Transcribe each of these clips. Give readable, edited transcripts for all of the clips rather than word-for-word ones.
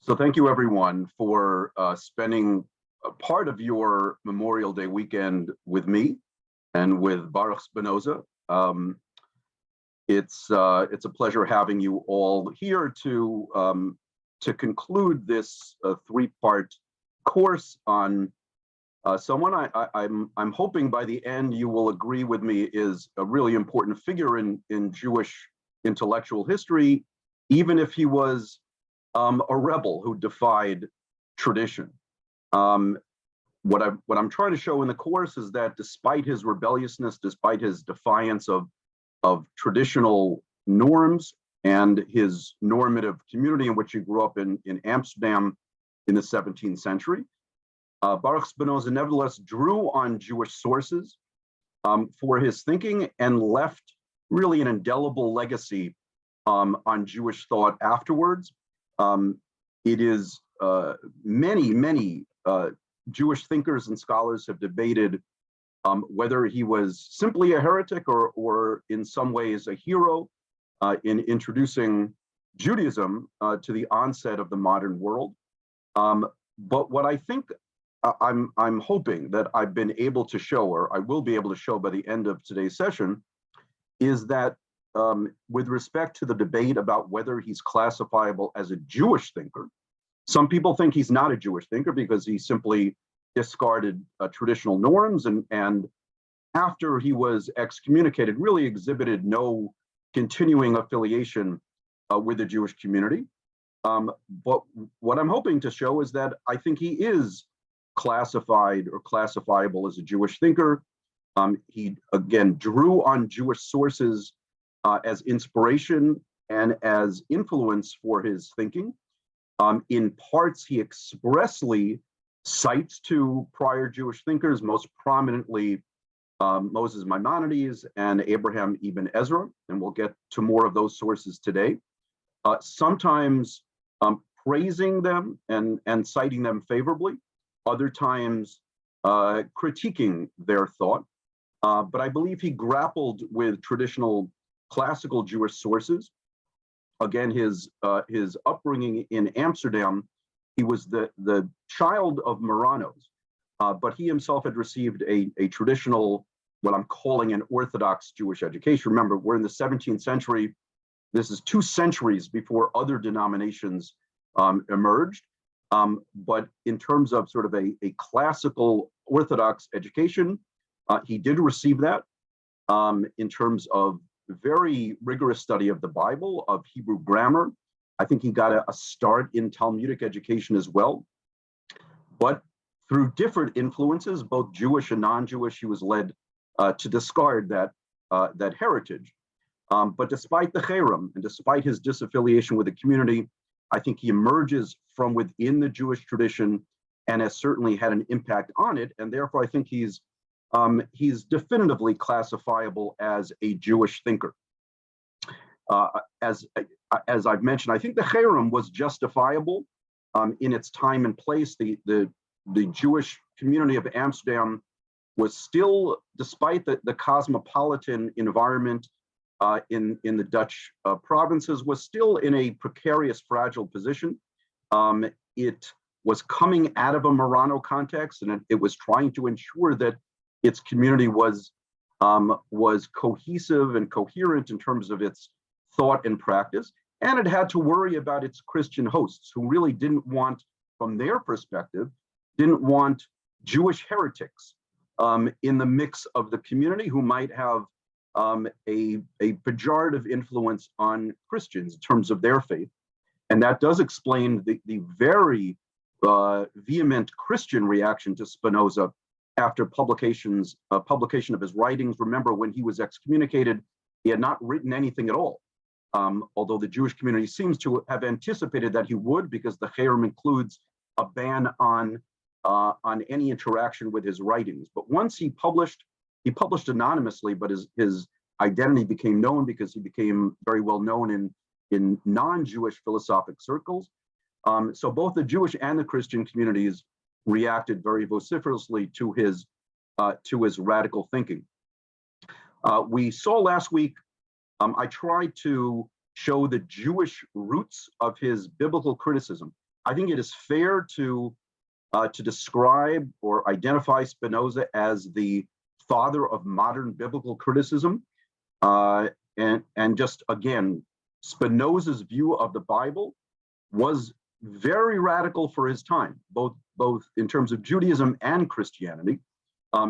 So thank you everyone for spending a part of your Memorial Day weekend with me and with Baruch Spinoza. It's a pleasure having you all here to conclude this three-part course on someone I'm hoping by the end you will agree with me is a really important figure in Jewish intellectual history, even if he was a rebel who defied tradition. What I'm trying to show in the course is that despite his rebelliousness, despite his defiance of traditional norms and his normative community in which he grew up in Amsterdam in the 17th century, Baruch Spinoza nevertheless drew on Jewish sources for his thinking and left really an indelible legacy on Jewish thought afterwards. It is many Jewish thinkers and scholars have debated whether he was simply a heretic or in some ways a hero in introducing Judaism to the onset of the modern world. But what I think I'm hoping that I've been able to show, or I will be able to show by the end of today's session, is that with respect to the debate about whether he's classifiable as a Jewish thinker, some people think he's not a Jewish thinker because he simply discarded traditional norms and after he was excommunicated really exhibited no continuing affiliation with the Jewish community. But what I'm hoping to show is that I think he is classified or classifiable as a Jewish thinker. He again drew on Jewish sources as inspiration and as influence for his thinking. In parts, he expressly cites to prior Jewish thinkers, most prominently Moses Maimonides and Abraham Ibn Ezra, and we'll get to more of those sources today. Sometimes praising them and citing them favorably, other times critiquing their thought. But I believe he grappled with traditional classical Jewish sources. Again, his upbringing in Amsterdam, he was the child of Marranos, but he himself had received a traditional, what I'm calling an Orthodox Jewish education. Remember, we're in the 17th century. This is 2 centuries before other denominations emerged. But in terms of sort of a classical Orthodox education, he did receive that in terms of very rigorous study of the Bible, of Hebrew grammar. I think he got a start in Talmudic education as well. But through different influences, both Jewish and non-Jewish, he was led to discard that heritage. But despite the cherem and despite his disaffiliation with the community, I think he emerges from within the Jewish tradition and has certainly had an impact on it. And therefore, I think he's definitively classifiable as a Jewish thinker. As I've mentioned, I think the cherem was justifiable in its time and place. The Jewish community of Amsterdam was still, despite the cosmopolitan environment in the Dutch provinces, was still in a precarious, fragile position. It was coming out of a Marrano context, and it was trying to ensure that its community was cohesive and coherent in terms of its thought and practice, and it had to worry about its Christian hosts who really didn't want, from their perspective, didn't want Jewish heretics in the mix of the community who might have a pejorative influence on Christians in terms of their faith. And that does explain the very vehement Christian reaction to Spinoza after publication of his writings. Remember, when he was excommunicated, he had not written anything at all. Although the Jewish community seems to have anticipated that he would, because the cherem includes a ban on any interaction with his writings. But once he published anonymously, but his identity became known because he became very well known in non-Jewish philosophic circles. So both the Jewish and the Christian communities reacted very vociferously to his radical thinking. We saw last week, I tried to show the Jewish roots of his biblical criticism. I think it is fair to describe or identify Spinoza as the father of modern biblical criticism. And just again, Spinoza's view of the Bible was very radical for his time, both in terms of Judaism and Christianity.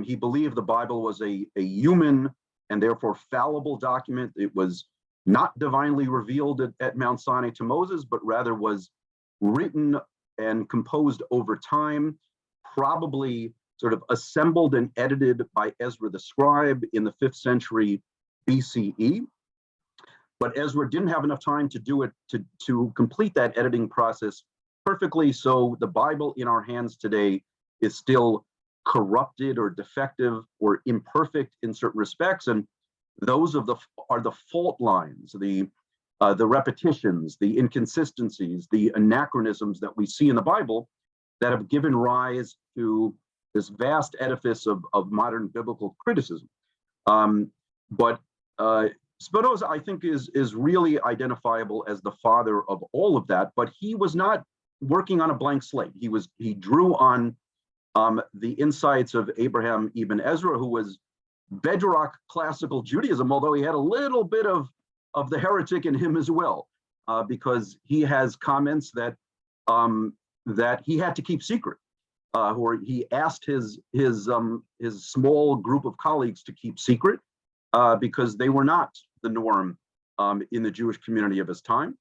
He believed the Bible was a human and therefore fallible document. It was not divinely revealed at Mount Sinai to Moses, but rather was written and composed over time, probably sort of assembled and edited by Ezra the scribe in the 5th century BCE. But Ezra didn't have enough time to do it, to complete that editing process perfectly. So the Bible in our hands today is still corrupted or defective or imperfect in certain respects. And those are the fault lines, the repetitions, the inconsistencies, the anachronisms that we see in the Bible that have given rise to this vast edifice of modern biblical criticism. But Spinoza, I think, is really identifiable as the father of all of that, but he was not working on a blank slate. He drew on the insights of Abraham ibn Ezra, who was bedrock classical Judaism, although he had a little bit of the heretic in him as well, because he has comments that he had to keep secret, or he asked his small group of colleagues to keep secret because they were not the norm in the Jewish community of his time.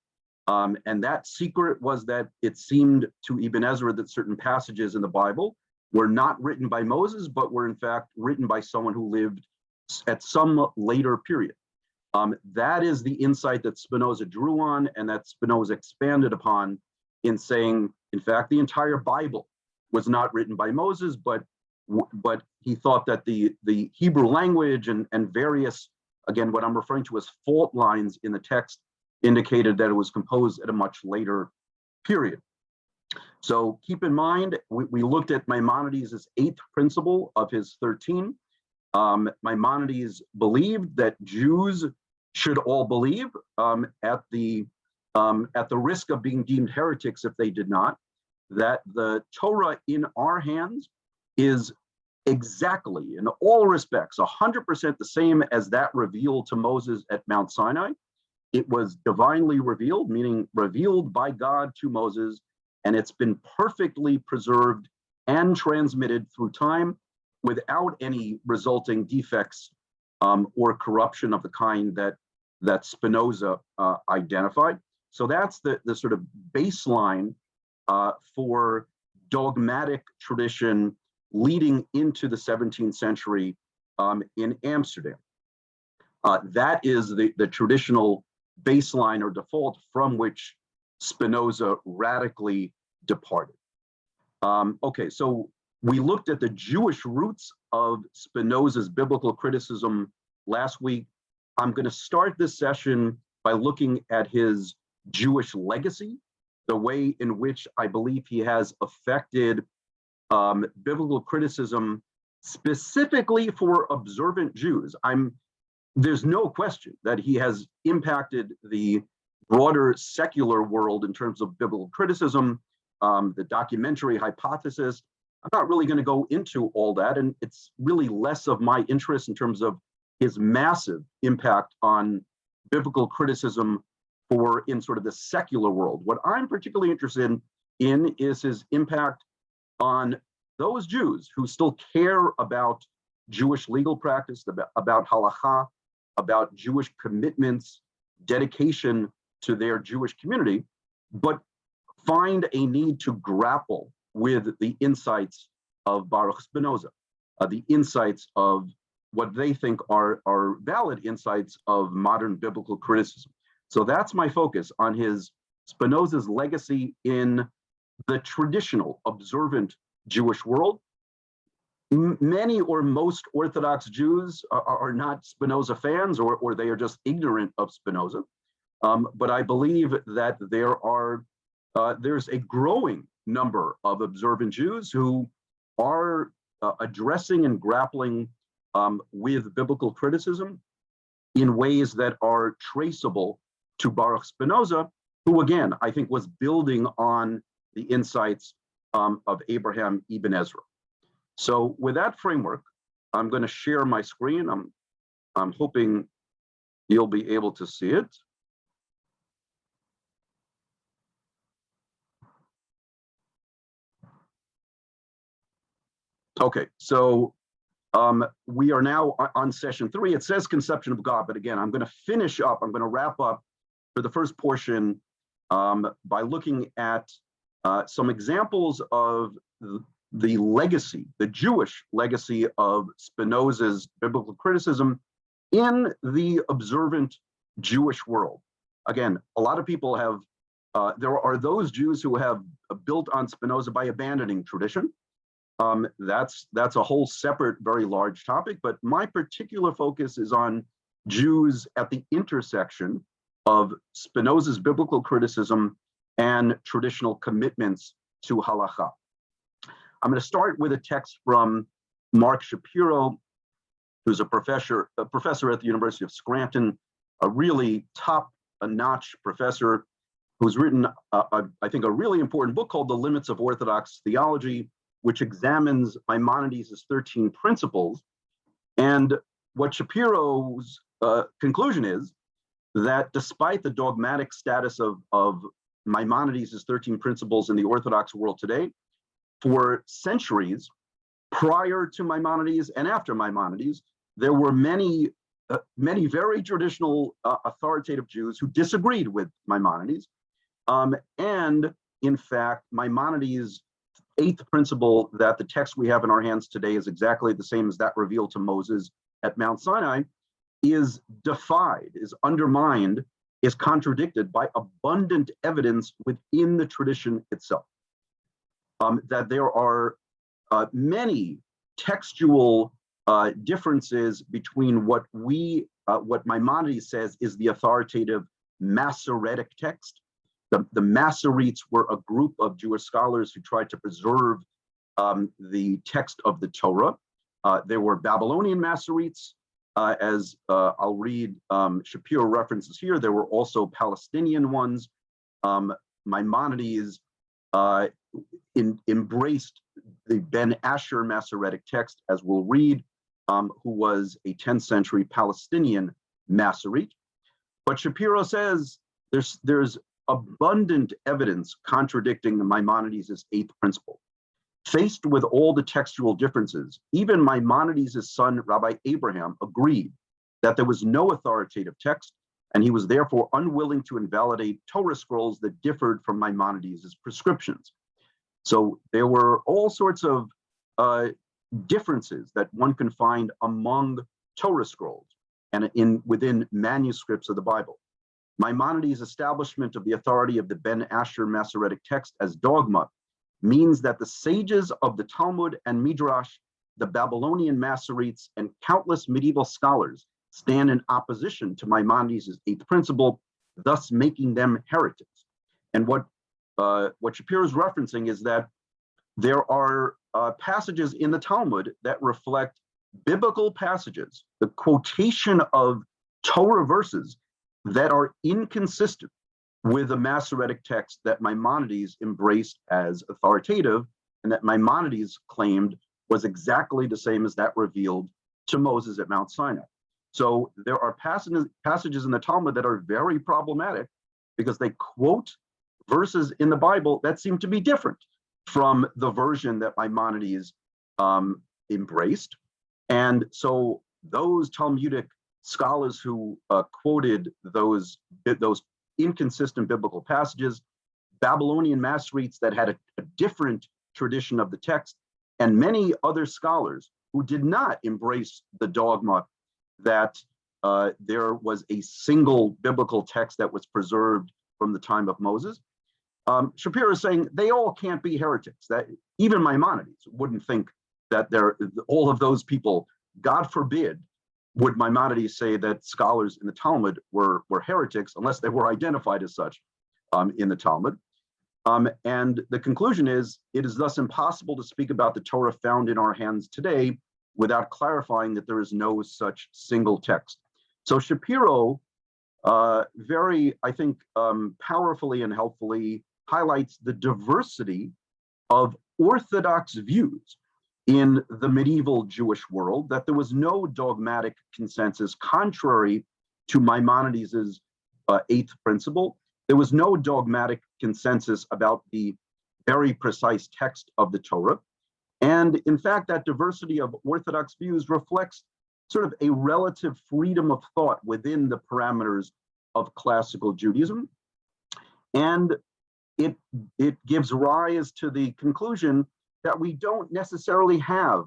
And that secret was that it seemed to Ibn Ezra that certain passages in the Bible were not written by Moses, but were in fact written by someone who lived at some later period. That is the insight that Spinoza drew on and that Spinoza expanded upon in saying, in fact, the entire Bible was not written by Moses, but he thought that the Hebrew language and various, again, what I'm referring to as fault lines in the text indicated that it was composed at a much later period. So keep in mind, we looked at Maimonides' 8th principle of his 13. Maimonides believed that Jews should all believe at the risk of being deemed heretics if they did not, that the Torah in our hands is exactly, in all respects, 100% the same as that revealed to Moses at Mount Sinai. It was divinely revealed, meaning revealed by God to Moses, and it's been perfectly preserved and transmitted through time without any resulting defects or corruption of the kind that Spinoza identified. So that's the sort of baseline for dogmatic tradition leading into the 17th century in Amsterdam. That is the traditional baseline or default from which Spinoza radically departed. Okay, so we looked at the Jewish roots of Spinoza's biblical criticism last week. I'm going to start this session by looking at his Jewish legacy, the way in which I believe he has affected biblical criticism specifically for observant Jews. There's no question that he has impacted the broader secular world in terms of biblical criticism, the documentary hypothesis. I'm not really going to go into all that, and it's really less of my interest in terms of his massive impact on biblical criticism in sort of the secular world. What I'm particularly interested in is his impact on those Jews who still care about Jewish legal practice, about halakha, about Jewish commitments, dedication to their Jewish community, but find a need to grapple with the insights of Baruch Spinoza, the insights of what they think are valid insights of modern biblical criticism. So that's my focus on Spinoza's legacy in the traditional observant Jewish world. Many or most Orthodox Jews are not Spinoza fans, or they are just ignorant of Spinoza. But I believe that there's a growing number of observant Jews who are addressing and grappling with biblical criticism in ways that are traceable to Baruch Spinoza, who again, I think was building on the insights of Abraham Ibn Ezra. So with that framework, I'm going to share my screen. I'm hoping you'll be able to see it. Okay, so we are now on session 3. It says conception of God, but again, I'm going to finish up. I'm going to wrap up for the first portion by looking at some examples of the legacy, the Jewish legacy of Spinoza's biblical criticism in the observant Jewish world. Again, a lot of people have, there are those Jews who have built on Spinoza by abandoning tradition. That's a whole separate, very large topic, but my particular focus is on Jews at the intersection of Spinoza's biblical criticism and traditional commitments to halakha. I'm going to start with a text from Marc Shapiro, who's a professor at the University of Scranton, a really top-notch professor who's written, I think, a really important book called The Limits of Orthodox Theology, which examines Maimonides' 13 principles. And what Shapiro's conclusion is that despite the dogmatic status of Maimonides' 13 principles in the Orthodox world today, for centuries prior to Maimonides and after Maimonides, there were many very traditional authoritative Jews who disagreed with Maimonides. And in fact, Maimonides' 8th principle, that the text we have in our hands today is exactly the same as that revealed to Moses at Mount Sinai, is defied, is undermined, is contradicted by abundant evidence within the tradition itself. That there are many textual differences between what Maimonides says is the authoritative Masoretic text. The Masoretes were a group of Jewish scholars who tried to preserve the text of the Torah. There were Babylonian Masoretes, as I'll read Shapiro references here. There were also Palestinian ones. Maimonides embraced the Ben Asher Masoretic text, as we'll read, who was a 10th century Palestinian Masorete. But Shapiro says there's abundant evidence contradicting the Maimonides' 8th principle. Faced with all the textual differences, even Maimonides' son, Rabbi Abraham, agreed that there was no authoritative text, and he was therefore unwilling to invalidate Torah scrolls that differed from Maimonides' prescriptions. So there were all sorts of differences that one can find among Torah scrolls and within manuscripts of the Bible. Maimonides' establishment of the authority of the Ben Asher Masoretic text as dogma means that the sages of the Talmud and Midrash, the Babylonian Masoretes, and countless medieval scholars stand in opposition to Maimonides' 8th principle, thus making them heretics. And what Shapiro is referencing is that there are passages in the Talmud that reflect biblical passages, the quotation of Torah verses that are inconsistent with the Masoretic text that Maimonides embraced as authoritative, and that Maimonides claimed was exactly the same as that revealed to Moses at Mount Sinai. So there are passages in the Talmud that are very problematic because they quote verses in the Bible that seem to be different from the version that Maimonides embraced. And so those Talmudic scholars who quoted those inconsistent biblical passages, Babylonian Masoretes that had a different tradition of the text, and many other scholars who did not embrace the dogma that there was a single biblical text that was preserved from the time of Moses. Shapiro is saying they all can't be heretics. That even Maimonides wouldn't think that all of those people, God forbid, would Maimonides say that scholars in the Talmud were heretics unless they were identified as such in the Talmud. And the conclusion is, it is thus impossible to speak about the Torah found in our hands today without clarifying that there is no such single text. So Shapiro very, I think, powerfully and helpfully highlights the diversity of orthodox views in the medieval Jewish world, that there was no dogmatic consensus contrary to Maimonides' eighth principle. There was no dogmatic consensus about the very precise text of the Torah. And in fact, that diversity of orthodox views reflects sort of a relative freedom of thought within the parameters of classical Judaism. And it gives rise to the conclusion that we don't necessarily have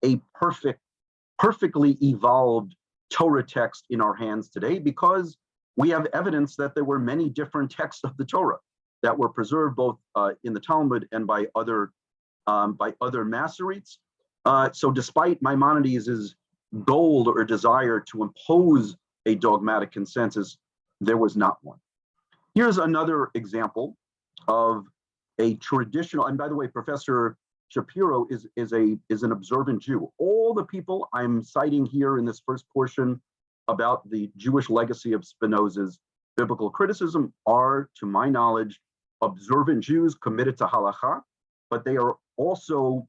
a perfectly evolved Torah text in our hands today, because we have evidence that there were many different texts of the Torah that were preserved both in the Talmud and by other Masoretes. So despite Maimonides' goal or desire to impose a dogmatic consensus, there was not one. Here's another example of a traditional, and by the way, Professor Shapiro is an observant Jew. All the people I'm citing here in this first portion about the Jewish legacy of Spinoza's biblical criticism are, to my knowledge, observant Jews committed to halakha, but they are also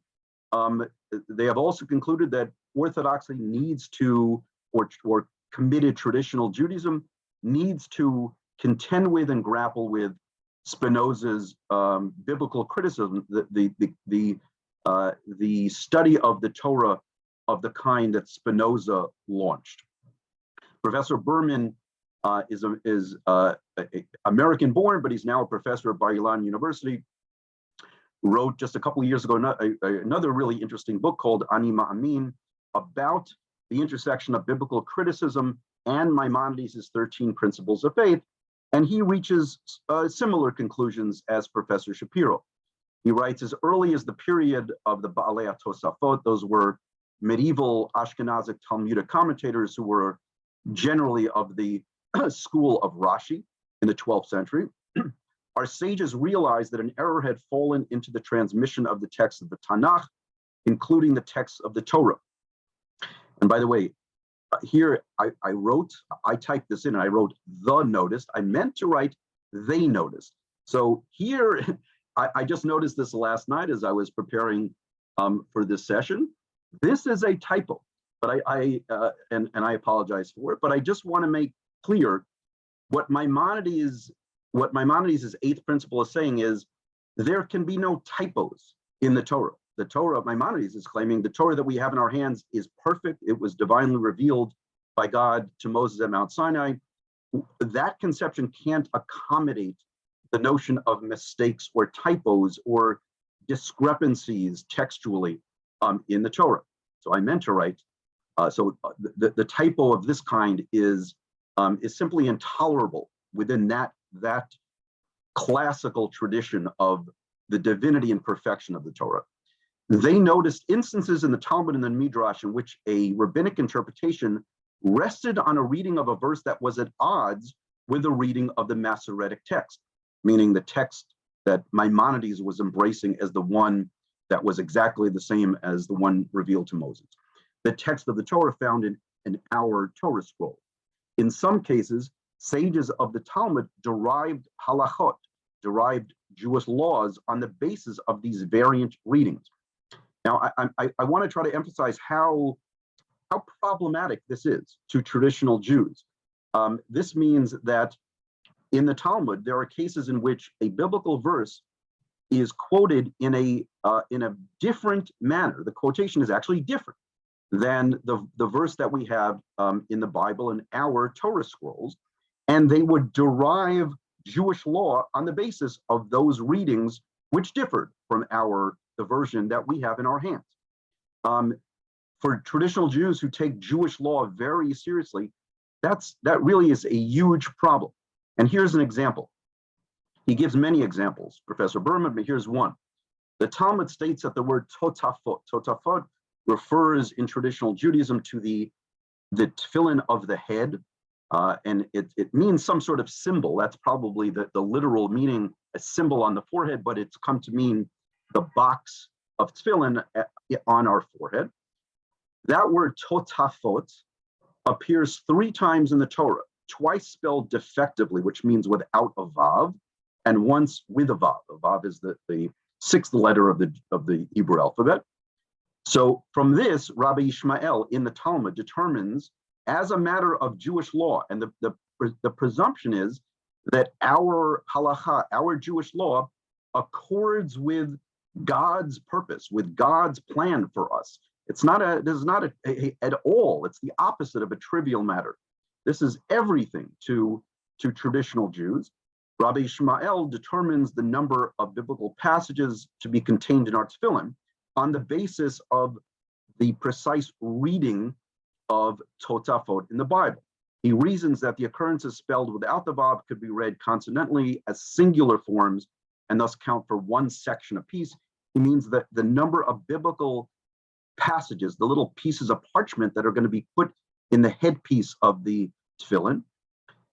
they have also concluded that orthodoxy needs to, or committed traditional Judaism needs to contend with and grapple with Spinoza's biblical criticism, the study of the Torah of the kind that Spinoza launched. Professor Berman is American-born, but he's now a professor at Bar-Ilan University. Wrote just a couple of years ago another really interesting book called Anima Amin about the intersection of biblical criticism and Maimonides' 13 Principles of Faith. And he reaches similar conclusions as Professor Shapiro. He writes, as early as the period of the Baalei Tosafot, those were medieval Ashkenazic Talmudic commentators who were generally of the school of Rashi in the 12th century, our sages realized that an error had fallen into the transmission of the text of the Tanakh, including the text of the Torah. And by the way, here I typed this in and I wrote the noticed. I meant to write they noticed. So here, I just noticed this last night as I was preparing for this session. This is a typo, but I apologize for it, but I just want to make clear what Maimonides' eighth principle is saying is there can be no typos in the Torah. The Torah, Maimonides is claiming the Torah that we have in our hands is perfect. It was divinely revealed by God to Moses at Mount Sinai. That conception can't accommodate the notion of mistakes or typos or discrepancies textually in the Torah. So I meant to write, the typo of this kind is simply intolerable within that classical tradition of the divinity and perfection of the Torah. They noticed instances in the Talmud and the Midrash in which a rabbinic interpretation rested on a reading of a verse that was at odds with the reading of the Masoretic text, meaning the text that Maimonides was embracing as the one that was exactly the same as the one revealed to Moses. The text of the Torah found in our Torah scroll. In some cases, sages of the Talmud derived halachot, derived Jewish laws on the basis of these variant readings. Now, I want to try to emphasize how problematic this is to traditional Jews. This means that in the Talmud, there are cases in which a biblical verse is quoted in a different manner. The quotation is actually different than the verse that we have in the Bible and our Torah scrolls, and they would derive Jewish law on the basis of those readings, which differed from the version that we have in our hands. For traditional Jews who take Jewish law very seriously, that really is a huge problem. And here's an example. He gives many examples, Professor Berman, but here's one. The Talmud states that the word totafot, totafot refers in traditional Judaism to the tefillin of the head, and it means some sort of symbol. That's probably the literal meaning, a symbol on the forehead, but it's come to mean the box of tefillin on our forehead. That word totafot appears 3 times in the Torah, twice spelled defectively, which means without a vav, and once with a Vav. A Vav is the sixth letter of the Hebrew alphabet. So from this, Rabbi Ishmael in the Talmud determines, as a matter of Jewish law, and the presumption is that our halacha, our Jewish law, accords with God's purpose, with God's plan for us. This is not at all. It's the opposite of a trivial matter. This is everything to traditional Jews. Rabbi Ishmael determines the number of biblical passages to be contained in our tefillin on the basis of the precise reading of totafot in the Bible. He reasons that the occurrences spelled without the vav could be read consonantly as singular forms and thus count for one section apiece. He means that the number of biblical passages, the little pieces of parchment that are going to be put in the headpiece of the tefillin,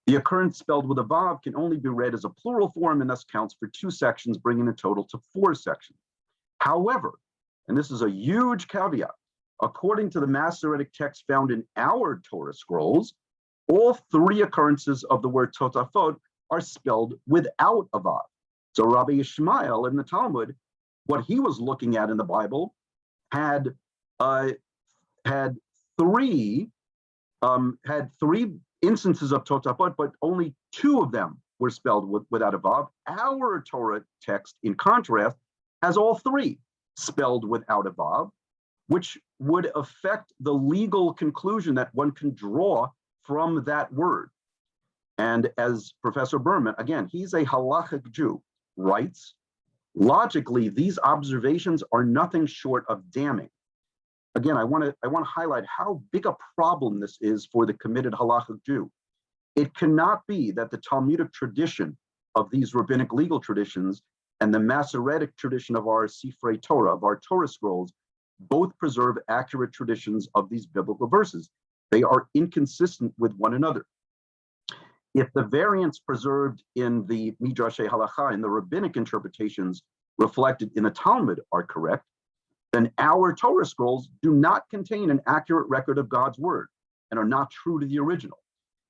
the occurrence spelled with a vav can only be read as a plural form and thus counts for two sections, bringing the total to 4 sections. However, and this is a huge caveat, according to the Masoretic text found in our Torah scrolls, all 3 occurrences of the word totafot are spelled without a vav. So Rabbi Ishmael in the Talmud, what he was looking at in the Bible had 3 instances of totafot, but only 2 of them were spelled without a vav. Our Torah text, in contrast, has all 3 spelled without a vav, which would affect the legal conclusion that one can draw from that word. And as Professor Berman, again, he's a halachic Jew, writes, logically, these observations are nothing short of damning. Again, I want to highlight how big a problem this is for the committed halachic Jew. It cannot be that the Talmudic tradition of these rabbinic legal traditions and the Masoretic tradition of our Sifrei Torah, of our Torah scrolls, both preserve accurate traditions of these biblical verses. They are inconsistent with one another. If the variants preserved in the Midrashei Halacha, in the rabbinic interpretations reflected in the Talmud, are correct, then our Torah scrolls do not contain an accurate record of God's word and are not true to the original.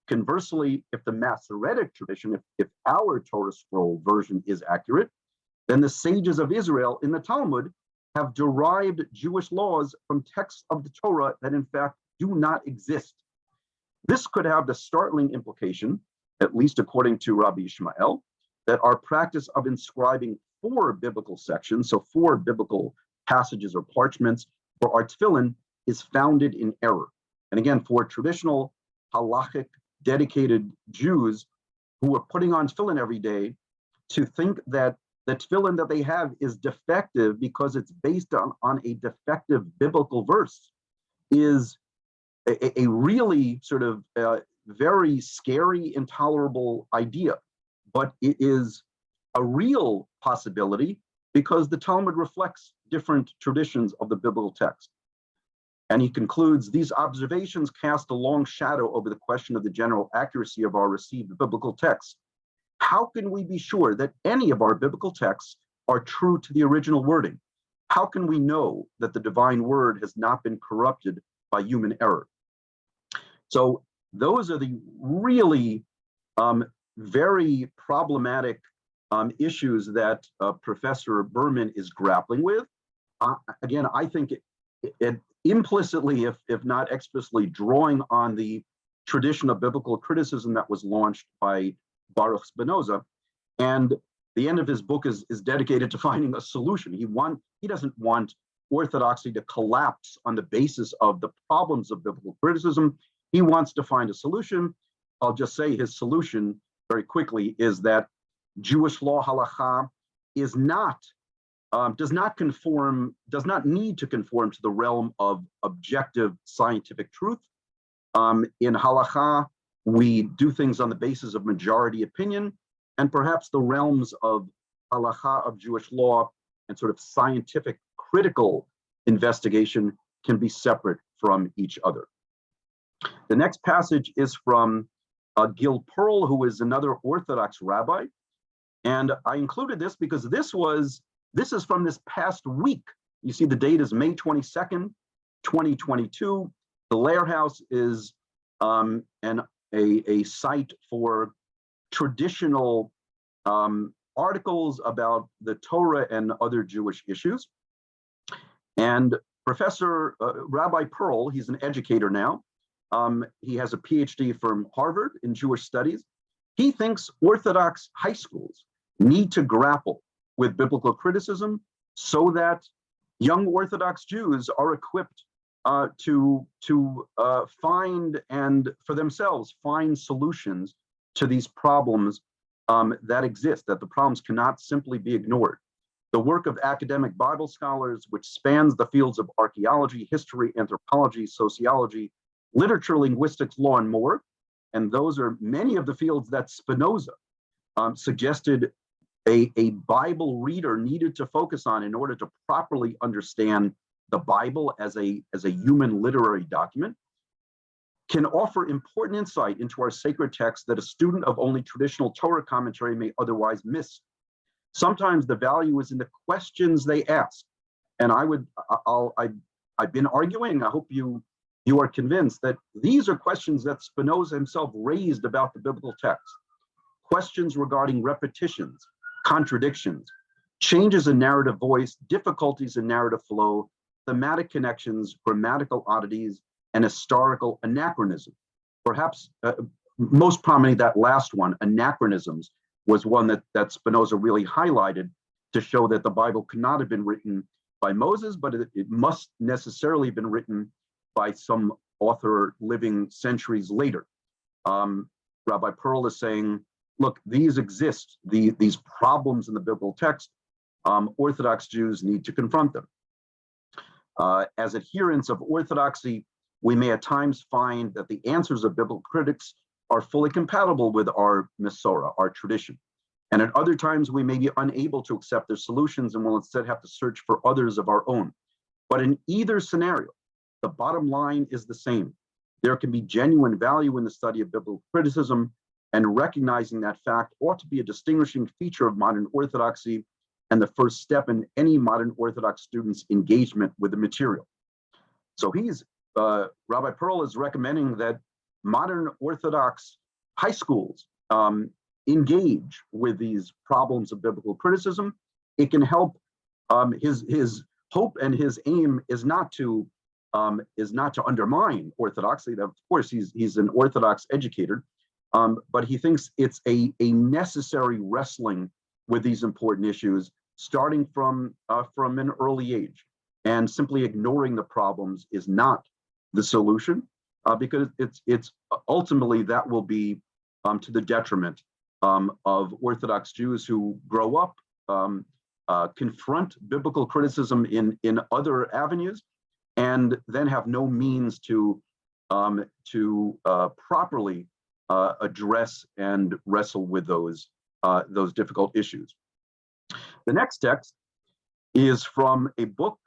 Conversely, if the Masoretic tradition, if our Torah scroll version is accurate, then the sages of Israel in the Talmud have derived Jewish laws from texts of the Torah that in fact do not exist. This could have the startling implication, at least according to Rabbi Ishmael, that our practice of inscribing 4 biblical sections, so 4 biblical passages or parchments for our tefillin, is founded in error. And again, for traditional halachic dedicated Jews who are putting on tefillin every day, to think that the tefillin that they have is defective because it's based on a defective biblical verse is a really sort of very scary, intolerable idea. But it is a real possibility because the Talmud reflects different traditions of the biblical text. And he concludes, these observations cast a long shadow over the question of the general accuracy of our received biblical texts. How can we be sure that any of our biblical texts are true to the original wording? How can we know that the divine word has not been corrupted by human error? So those are the really very problematic issues that Professor Berman is grappling with. Again, I think it implicitly, if not explicitly, drawing on the tradition of biblical criticism that was launched by Baruch Spinoza, and the end of his book is dedicated to finding a solution. He doesn't want orthodoxy to collapse on the basis of the problems of biblical criticism. He wants to find a solution. I'll just say his solution very quickly is that Jewish law halacha is not does not need to conform to the realm of objective scientific truth. In halacha, we do things on the basis of majority opinion, and perhaps the realms of halacha of Jewish law and sort of scientific critical investigation can be separate from each other. The next passage is from Gil Pearl, who is another Orthodox rabbi. And I included this because this is from this past week. You see the date is May 22nd, 2022. The Lair House is a site for traditional articles about the Torah and other Jewish issues. And Professor Rabbi Pearl, he's an educator now. He has a PhD from Harvard in Jewish studies. He thinks Orthodox high schools need to grapple with biblical criticism so that young Orthodox Jews are equipped to find and for themselves find solutions to these problems that exist, that the problems cannot simply be ignored. The work of academic Bible scholars, which spans the fields of archaeology, history, anthropology, sociology, literature, linguistics, law, and more, and those are many of the fields that Spinoza suggested a Bible reader needed to focus on in order to properly understand the Bible as a human literary document, can offer important insight into our sacred text that a student of only traditional Torah commentary may otherwise miss. Sometimes the value is in the questions they ask. And I've been arguing, I hope you are convinced that these are questions that Spinoza himself raised about the biblical text. Questions regarding repetitions, contradictions, changes in narrative voice, difficulties in narrative flow, thematic connections, grammatical oddities, and historical anachronism. Perhaps most prominently that last one, anachronisms, was one that Spinoza really highlighted to show that the Bible could not have been written by Moses, but it must necessarily have been written by some author living centuries later. Rabbi Pearl is saying, look, these exist, these problems in the biblical text. Orthodox Jews need to confront them. As adherents of orthodoxy, we may at times find that the answers of biblical critics are fully compatible with our Masorah, our tradition. And at other times, we may be unable to accept their solutions and will instead have to search for others of our own. But in either scenario, the bottom line is the same. There can be genuine value in the study of biblical criticism, and recognizing that fact ought to be a distinguishing feature of modern orthodoxy and the first step in any modern Orthodox student's engagement with the material. So Rabbi Pearl is recommending that modern Orthodox high schools engage with these problems of biblical criticism. It can help. His hope and his aim is not to undermine orthodoxy. Of course, he's an Orthodox educator, but he thinks it's a necessary wrestling with these important issues, starting from an early age. And simply ignoring the problems is not the solution, because it's ultimately that will be to the detriment of Orthodox Jews who grow up, confront biblical criticism in other avenues, and then have no means to properly address and wrestle with those difficult issues. The next text is from a book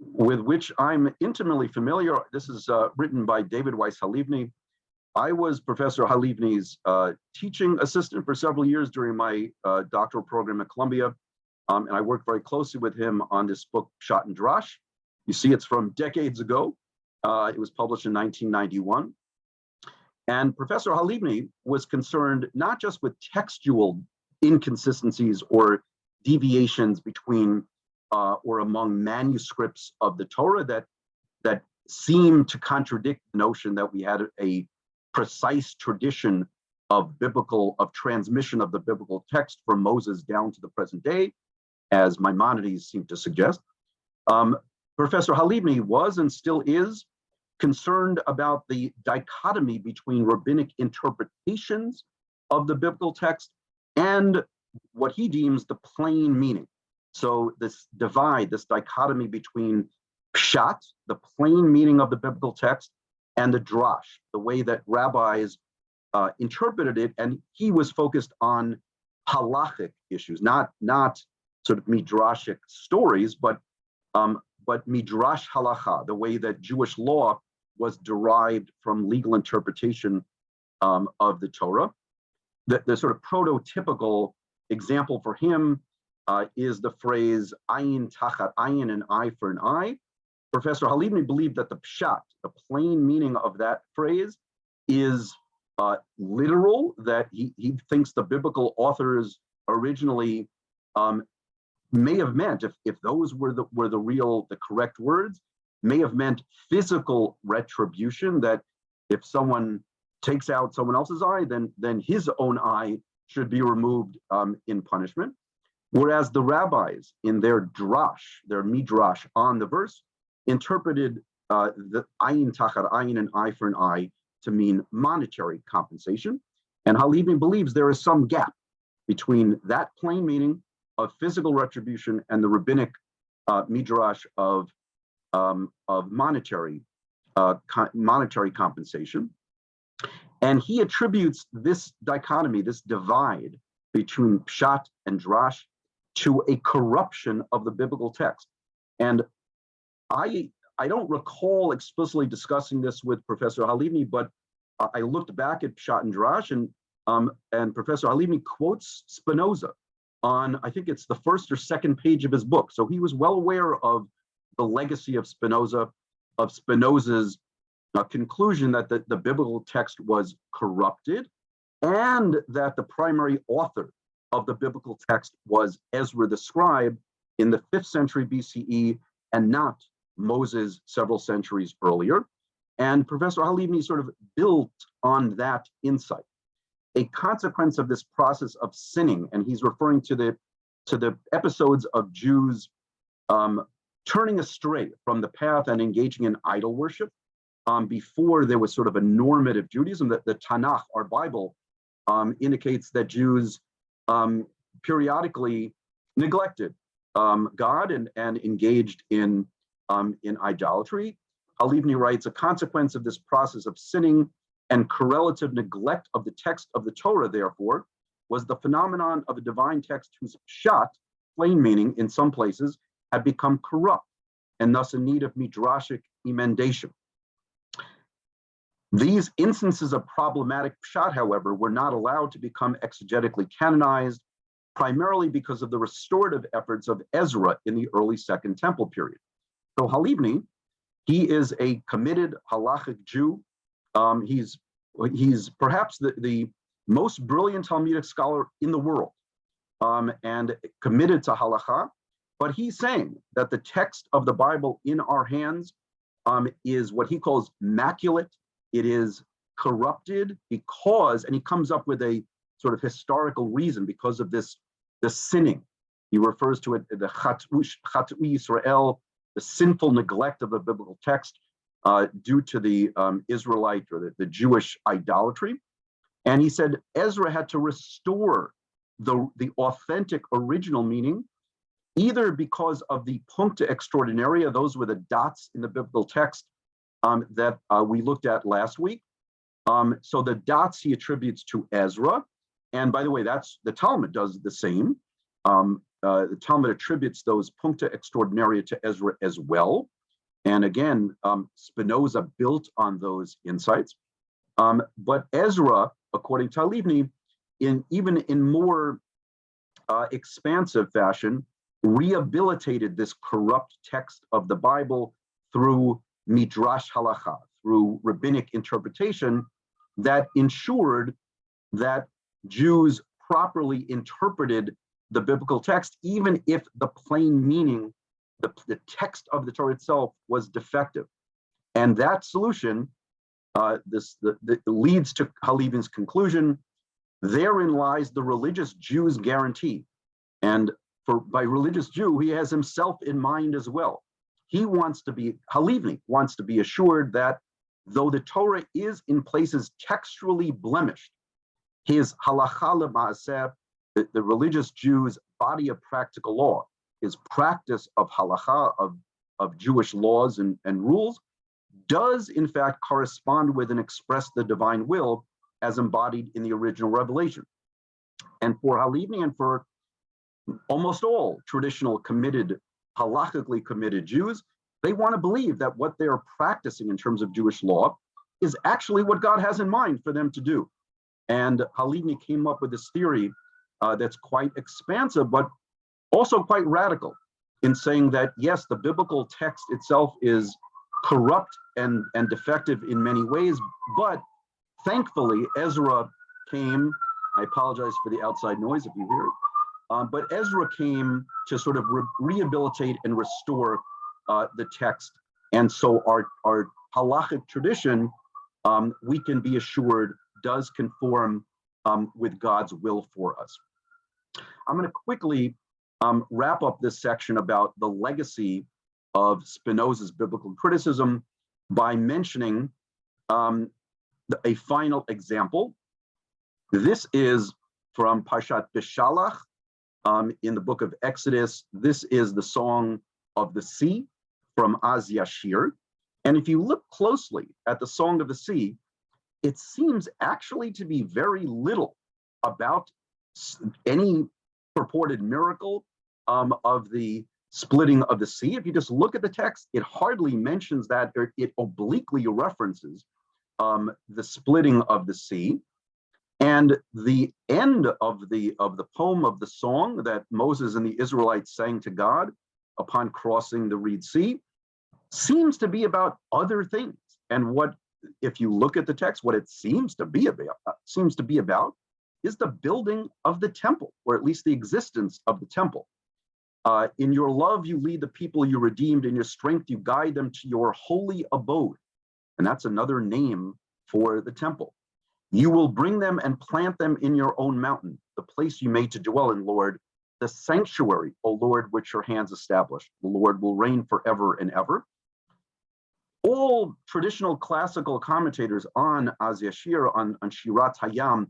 with which I'm intimately familiar. This is written by David Weiss Halivni. I was Professor Halivni's teaching assistant for several years during my doctoral program at Columbia, and I worked very closely with him on this book, Shot and Drosh. You see, it's from decades ago. It was published in 1991. And Professor Halivni was concerned not just with textual inconsistencies or deviations between or among manuscripts of the Torah that seem to contradict the notion that we had a precise tradition of transmission of the biblical text from Moses down to the present day, as Maimonides seemed to suggest. Professor Halivni was and still is concerned about the dichotomy between rabbinic interpretations of the biblical text and what he deems the plain meaning. So this divide, this dichotomy between pshat, the plain meaning of the biblical text, and the drosh, the way that rabbis interpreted it, and he was focused on halachic issues, not sort of midrashic stories, but midrash halacha, the way that Jewish law was derived from legal interpretation of the Torah. The sort of prototypical example for him is the phrase ayin tachat ayin, an eye for an eye. Professor Halivni believed that the pshat, the plain meaning of that phrase, is literal, that he thinks the biblical authors originally may have meant, if those were the correct words, may have meant physical retribution, that if someone takes out someone else's eye, then his own eye should be removed in punishment. Whereas the rabbis, in their drosh, their midrash on the verse, interpreted the ayin tachar ayin, an eye for an eye, to mean monetary compensation. And Halevi believes there is some gap between that plain meaning of physical retribution and the rabbinic midrash of monetary compensation. And he attributes this dichotomy, this divide between pshat and drash, to a corruption of the biblical text. And I don't recall explicitly discussing this with Professor Halevi, but I looked back at pshat and drash, and Professor Halevi quotes Spinoza on, I think it's the first or second page of his book. So he was well aware of the legacy of Spinoza, of Spinoza's conclusion that the biblical text was corrupted, and that the primary author of the biblical text was Ezra the scribe in the 5th century BCE, and not Moses several centuries earlier. And Professor Halevi sort of built on that insight. A consequence of this process of sinning, and he's referring to the episodes of Jews turning astray from the path and engaging in idol worship before there was sort of a normative Judaism. That the Tanakh, our Bible, indicates that Jews periodically neglected God and engaged in idolatry. Halevi writes, a consequence of this process of sinning and correlative neglect of the text of the Torah, therefore, was the phenomenon of a divine text whose pshat, plain meaning, in some places, had become corrupt and thus in need of midrashic emendation. These instances of problematic pshat, however, were not allowed to become exegetically canonized, primarily because of the restorative efforts of Ezra in the early Second Temple period. So Halevi, he is a committed halachic Jew. He's perhaps the most brilliant Talmudic scholar in the world, and committed to halacha. But he's saying that the text of the Bible in our hands is what he calls maculate. It is corrupted because, and he comes up with a sort of historical reason, because of the sinning. He refers to it, the Chatu Yisrael, the sinful neglect of the biblical text due to the Israelite or the Jewish idolatry. And he said Ezra had to restore the authentic original meaning, either because of the puncta extraordinaria, those were the dots in the biblical text that we looked at last week. So the dots he attributes to Ezra. And by the way, the Talmud does the same. The Talmud attributes those puncta extraordinaria to Ezra as well. And again, Spinoza built on those insights. But Ezra, according to Halevi, even in more expansive fashion, rehabilitated this corrupt text of the Bible through midrash halacha, through rabbinic interpretation that ensured that Jews properly interpreted the biblical text, even if the plain meaning, the text of the Torah itself, was defective. And that solution leads to Halevi's conclusion: therein lies the religious Jew's guarantee. And by religious Jew, he has himself in mind as well. Halevi wants to be assured that though the Torah is in places textually blemished, his halacha l'ma'aseh, the religious Jew's body of practical law, his practice of halacha, of Jewish laws and rules, does in fact correspond with and express the divine will as embodied in the original revelation. And for Halevi and for almost all traditional committed, halachically committed Jews, they want to believe that what they're practicing in terms of Jewish law is actually what God has in mind for them to do. And Halevi came up with this theory that's quite expansive, but also quite radical, in saying that, yes, the biblical text itself is corrupt and defective in many ways, but thankfully Ezra came. I apologize for the outside noise if you hear it. But Ezra came to sort of rehabilitate and restore the text. And so our halachic tradition, we can be assured, does conform with God's will for us. I'm going to quickly wrap up this section about the legacy of Spinoza's biblical criticism by mentioning a final example. This is from Parshat Beshalach in the book of Exodus. This is the Song of the Sea from Az Yashir. And if you look closely at the Song of the Sea, it seems actually to be very little about any purported miracle of the splitting of the sea. If you just look at the text, it hardly mentions that, or it obliquely references the splitting of the sea. And the end of the poem of the song that Moses and the Israelites sang to God upon crossing the Reed Sea seems to be about other things. And what, if you look at the text, what it seems to be about is the building of the temple, or at least the existence of the temple. In your love, you lead the people you redeemed. In your strength, you guide them to your holy abode. And that's another name for the temple. You will bring them and plant them in your own mountain, the place you made to dwell in, Lord, the sanctuary, O Lord, which your hands established. The Lord will reign forever and ever. All traditional classical commentators on Az Yashir, on Shirat Hayam,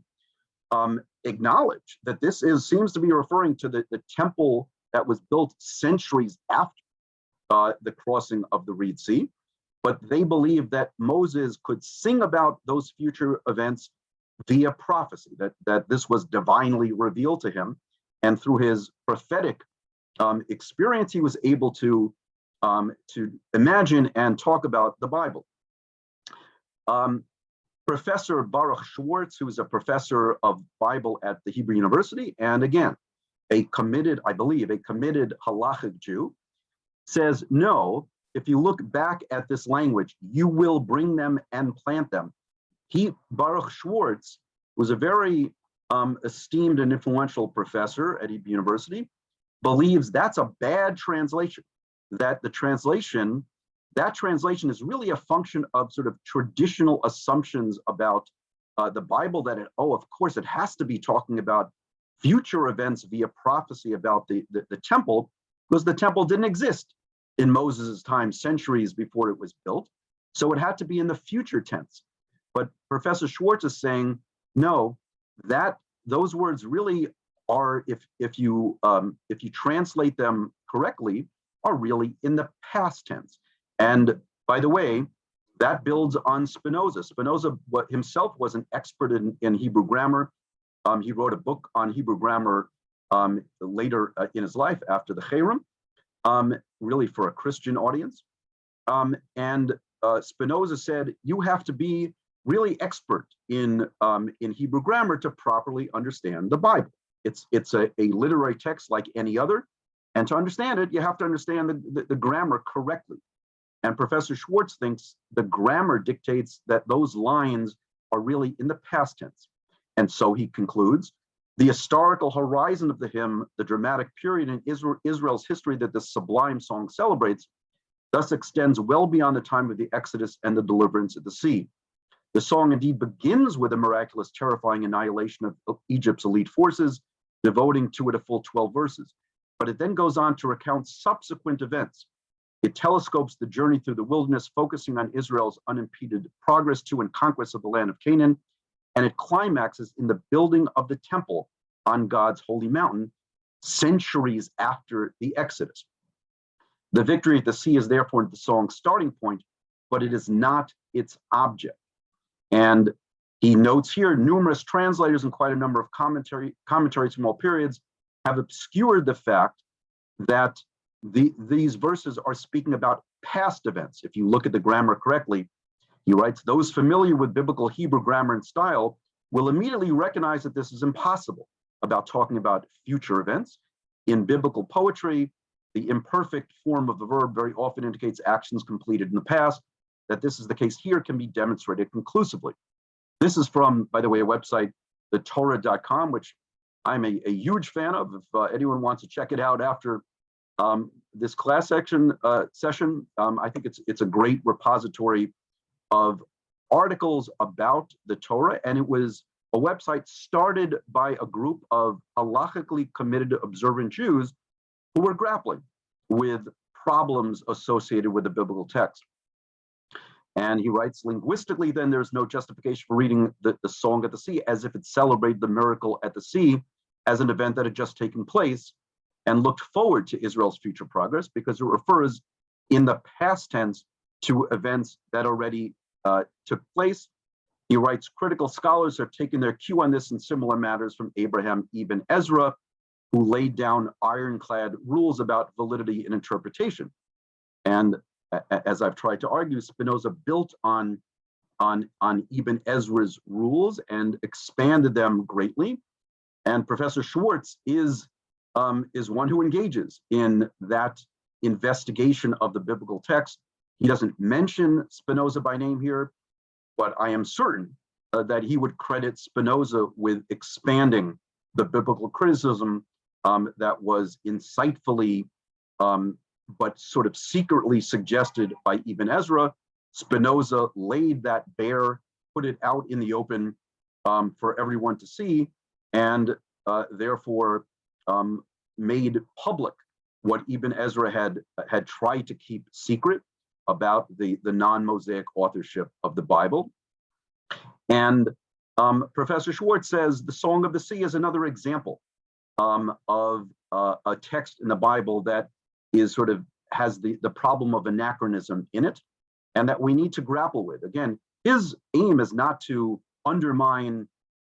acknowledge that this seems to be referring to the temple that was built centuries after the crossing of the Reed Sea. But they believe that Moses could sing about those future events via prophecy, that this was divinely revealed to him. And through his prophetic experience, he was able to imagine and talk about the Bible. Professor Baruch Schwartz, who is a professor of Bible at the Hebrew University, and again, a committed halachic Jew, says, no, if you look back at this language, you will bring them and plant them. Baruch Schwartz was a very esteemed and influential professor at Hebrew University, believes that's a bad translation, that translation is really a function of sort of traditional assumptions about the Bible, that of course it has to be talking about future events via prophecy about the temple, because the temple didn't exist in Moses' time, centuries before it was built. So it had to be in the future tense. But Professor Schwartz is saying, no, that those words really are, if you translate them correctly, are really in the past tense. And by the way, that builds on Spinoza. Spinoza himself was an expert in Hebrew grammar. He wrote a book on Hebrew grammar later in his life after the Cherem, really for a Christian audience. And Spinoza said, you have to be really expert in Hebrew grammar to properly understand the Bible. It's a literary text like any other. And to understand it, you have to understand the grammar correctly. And Professor Schwartz thinks the grammar dictates that those lines are really in the past tense. And so he concludes, the historical horizon of the hymn, the dramatic period in Israel's history that this sublime song celebrates, thus extends well beyond the time of the Exodus and the deliverance at the sea. The song indeed begins with a miraculous, terrifying annihilation of Egypt's elite forces, devoting to it a full 12 verses. But it then goes on to recount subsequent events. It telescopes the journey through the wilderness, focusing on Israel's unimpeded progress to and conquest of the land of Canaan, and it climaxes in the building of the temple on God's holy mountain, centuries after the Exodus. The victory at the sea is therefore the song's starting point, but it is not its object. And he notes here, numerous translators and quite a number of commentaries from all periods have obscured the fact that these verses are speaking about past events. If you look at the grammar correctly, he writes, those familiar with biblical Hebrew grammar and style will immediately recognize that this is impossible about talking about future events. In biblical poetry, the imperfect form of the verb very often indicates actions completed in the past. That this is the case here can be demonstrated conclusively. This is from, by the way, a website, thetorah.com, which I'm a huge fan of. If anyone wants to check it out after this class session, I think it's a great repository of articles about the Torah, and it was a website started by a group of halachically committed observant Jews who were grappling with problems associated with the biblical text. And he writes, linguistically, then there's no justification for reading the Song at the Sea as if it celebrated the miracle at the sea as an event that had just taken place and looked forward to Israel's future progress, because it refers in the past tense to events that already took place. He writes, critical scholars have taken their cue on this in similar matters from Abraham ibn Ezra, who laid down ironclad rules about validity and interpretation. And as I've tried to argue, Spinoza built on Ibn Ezra's rules and expanded them greatly. And Professor Schwartz is one who engages in that investigation of the biblical text. He doesn't mention Spinoza by name here, but I am certain that he would credit Spinoza with expanding the biblical criticism that was insightfully but sort of secretly suggested by Ibn Ezra. Spinoza laid that bare, put it out in the open for everyone to see, and therefore made public what Ibn Ezra had tried to keep secret about the non-Mosaic authorship of the Bible. And Professor Schwartz says the Song of the Sea is another example of a text in the Bible that is sort of has the problem of anachronism in it, and that we need to grapple with. Again, his aim is not to undermine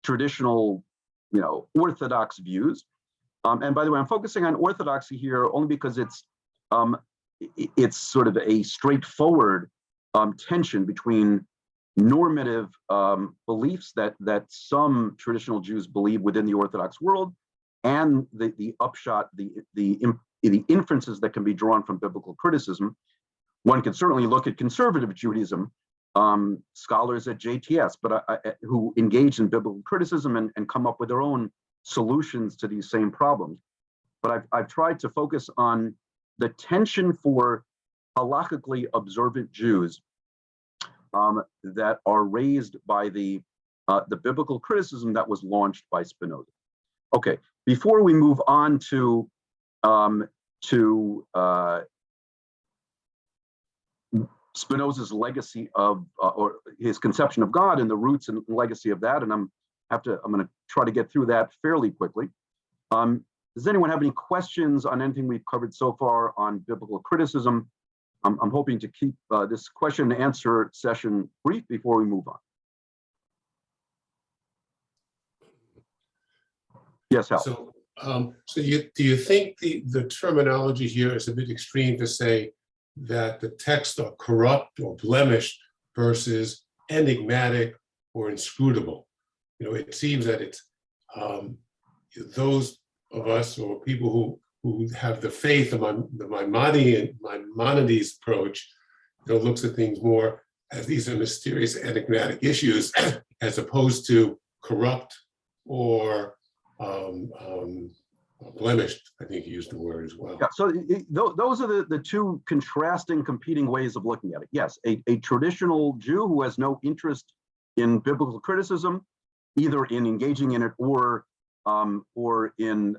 traditional, orthodox views. And by the way, I'm focusing on orthodoxy here only because it's sort of a straightforward tension between normative beliefs that some traditional Jews believe within the Orthodox world, and the upshot, the inferences that can be drawn from biblical criticism. One can certainly look at conservative Judaism, scholars at JTS, but who engage in biblical criticism and come up with their own solutions to these same problems. But I've tried to focus on the tension for halakhically observant Jews that are raised by the biblical criticism that was launched by Spinoza. Okay, before we move on to Spinoza's legacy of or his conception of God and the roots and legacy of that, and I'm going to try to get through that fairly quickly. Does anyone have any questions on anything we've covered so far on biblical criticism? I'm hoping to keep this question and answer session brief before we move on. Yes, Hal. So, do you think the terminology here is a bit extreme to say that the texts are corrupt or blemished versus enigmatic or inscrutable? It seems that it's those of us or people who have the faith of the Maimonides approach, looks at things more as these are mysterious enigmatic issues as opposed to corrupt or blemished. I think you used the word as well. Yeah, so those are the two contrasting, competing ways of looking at it. Yes, a traditional Jew who has no interest in biblical criticism, either in engaging in it or in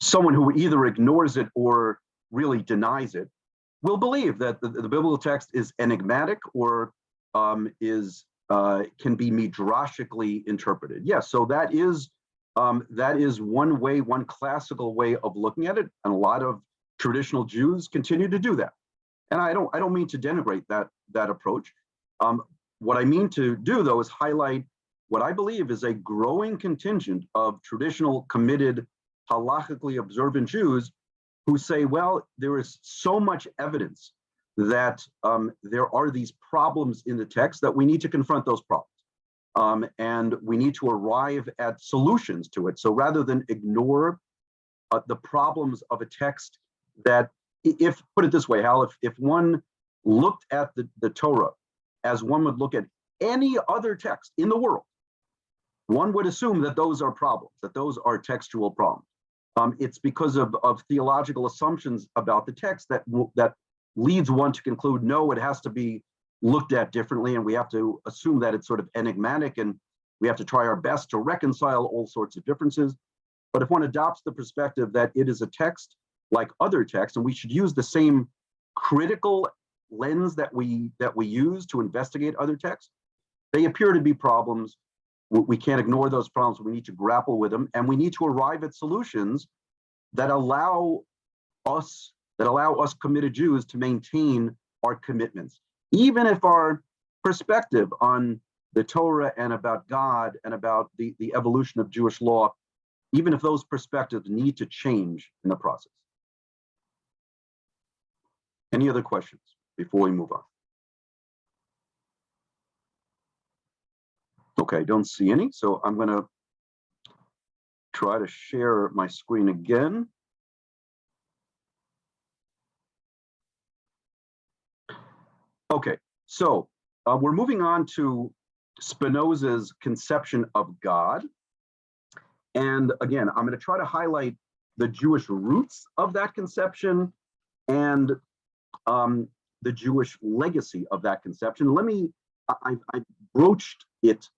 someone who either ignores it or really denies it, will believe that the biblical text is enigmatic or can be midrashically interpreted. Yes, so that is one way, one classical way of looking at it, and a lot of traditional Jews continue to do that. And I don't mean to denigrate that approach. What I mean to do, though, is highlight what I believe is a growing contingent of traditional, committed, halachically observant Jews who say, well, there is so much evidence that there are these problems in the text that we need to confront those problems. And we need to arrive at solutions to it. So rather than ignore the problems of a text that, if put it this way, Hal, if one looked at the Torah as one would look at any other text in the world, one would assume that those are problems, that those are textual problems. It's because of theological assumptions about the text that leads one to conclude, no, it has to be looked at differently, and we have to assume that it's sort of enigmatic, and we have to try our best to reconcile all sorts of differences. But if one adopts the perspective that it is a text like other texts, and we should use the same critical lens that we use to investigate other texts, they appear to be problems. We can't ignore those problems. We need to grapple with them, and we need to arrive at solutions that allow us committed Jews to maintain our commitments, even if our perspective on the Torah and about God and about the evolution of Jewish law, even if those perspectives need to change in the process. Any other questions before we move on? Okay, don't see any, so I'm going to try to share my screen again. Okay, so we're moving on to Spinoza's conception of God. And again, I'm going to try to highlight the Jewish roots of that conception and the Jewish legacy of that conception. I broached it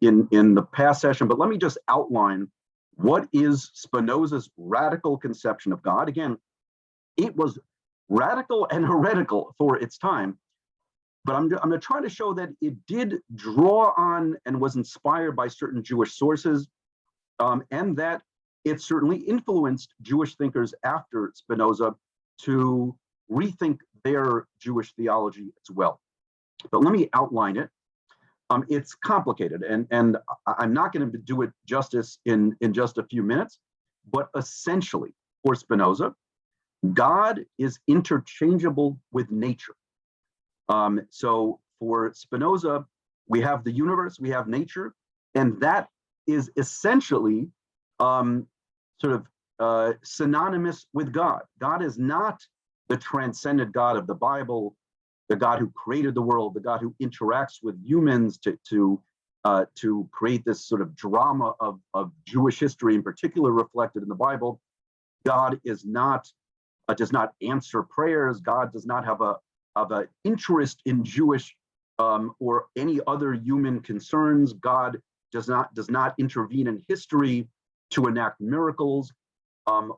in the past session, but let me just outline what is Spinoza's radical conception of God. Again, it was radical and heretical for its time, but I'm going to try to show that it did draw on and was inspired by certain Jewish sources, and that it certainly influenced Jewish thinkers after Spinoza to rethink their Jewish theology as well. But let me outline it. It's complicated, and I'm not going to do it justice in just a few minutes, but essentially, for Spinoza, God is interchangeable with nature. So for Spinoza, we have the universe, we have nature, and that is essentially synonymous with God. God is not the transcendent God of the Bible, the God who created the world, the God who interacts with humans to create this sort of drama of Jewish history, in particular reflected in the Bible. God is not does not answer prayers. God does not have an interest in Jewish or any other human concerns. God does not intervene in history to enact miracles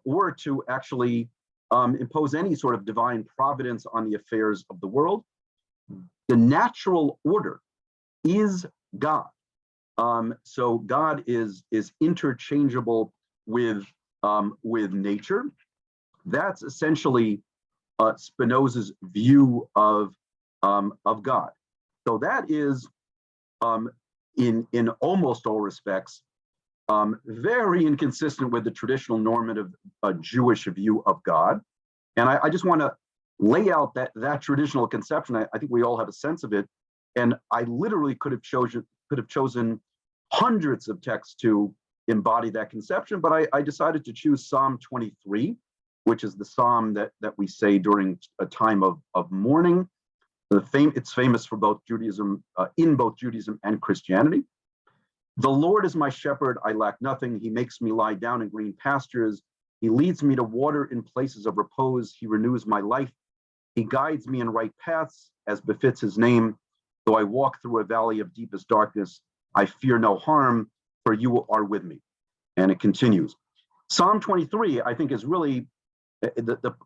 or to actually impose any sort of divine providence on the affairs of the world. The natural order is God. So God is interchangeable with nature. That's essentially Spinoza's view of God. So that is, in almost all respects, very inconsistent with the traditional normative Jewish view of God. And I just want to lay out that traditional conception. I think we all have a sense of it. And I literally could have chosen hundreds of texts to embody that conception, but I decided to choose Psalm 23, which is the psalm that we say during a time of mourning. It's famous for both Judaism, in both Judaism and Christianity. The Lord is my shepherd, I lack nothing. He makes me lie down in green pastures. He leads me to water in places of repose. He renews my life. He guides me in right paths, as befits his name. Though I walk through a valley of deepest darkness, I fear no harm, for you are with me. And it continues. Psalm 23, I think, is really a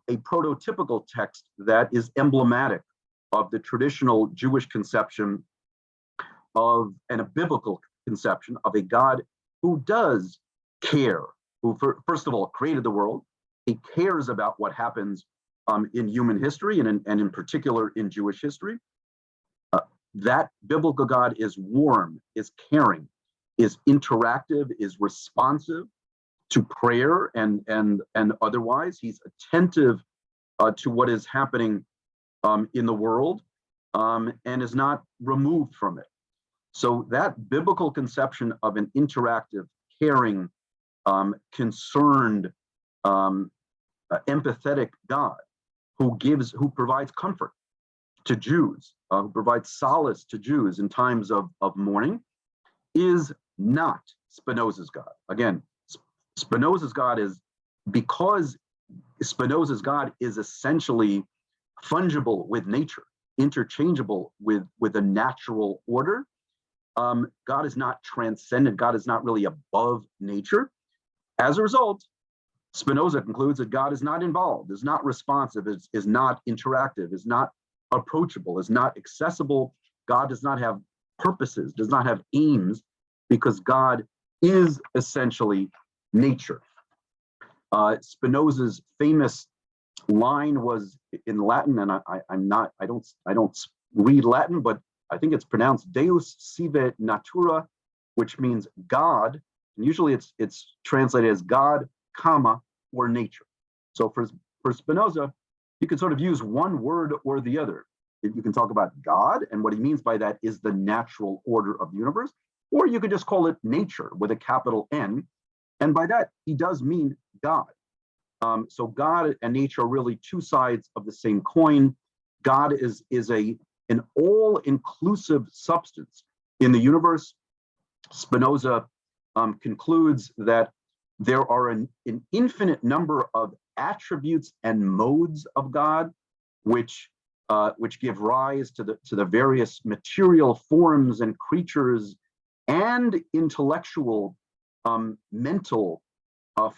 prototypical text that is emblematic of the traditional Jewish conception of, and a biblical conception of, a God who does care, who first of all created the world. He cares about what happens in human history, and in particular in Jewish history. That biblical God is warm, is caring, is interactive, is responsive to prayer and otherwise. He's attentive to what is happening in the world, and is not removed from it. So that biblical conception of an interactive, caring, concerned, empathetic God who provides comfort to Jews, who provides solace to Jews in times of mourning, is not Spinoza's God. Again, Spinoza's God is because Spinoza's God is essentially fungible with nature, interchangeable with a natural order. God is not transcendent. God is not really above nature. As a result, Spinoza concludes that God is not involved, is not responsive, is not interactive, is not approachable, is not accessible. God does not have purposes, does not have aims, because God is essentially nature. Spinoza's famous line was in Latin, and I don't read Latin, but I think it's pronounced Deus sive natura, which means God, and usually it's translated as God, comma, or nature. So for Spinoza, you can sort of use one word or the other. You can talk about God, and what he means by that is the natural order of the universe, or you could just call it nature with a capital N, and by that he does mean God. So God and nature are really two sides of the same coin. God is an all-inclusive substance in the universe. Spinoza concludes that there are an infinite number of attributes and modes of God, which give rise to the various material forms and creatures and intellectual, mental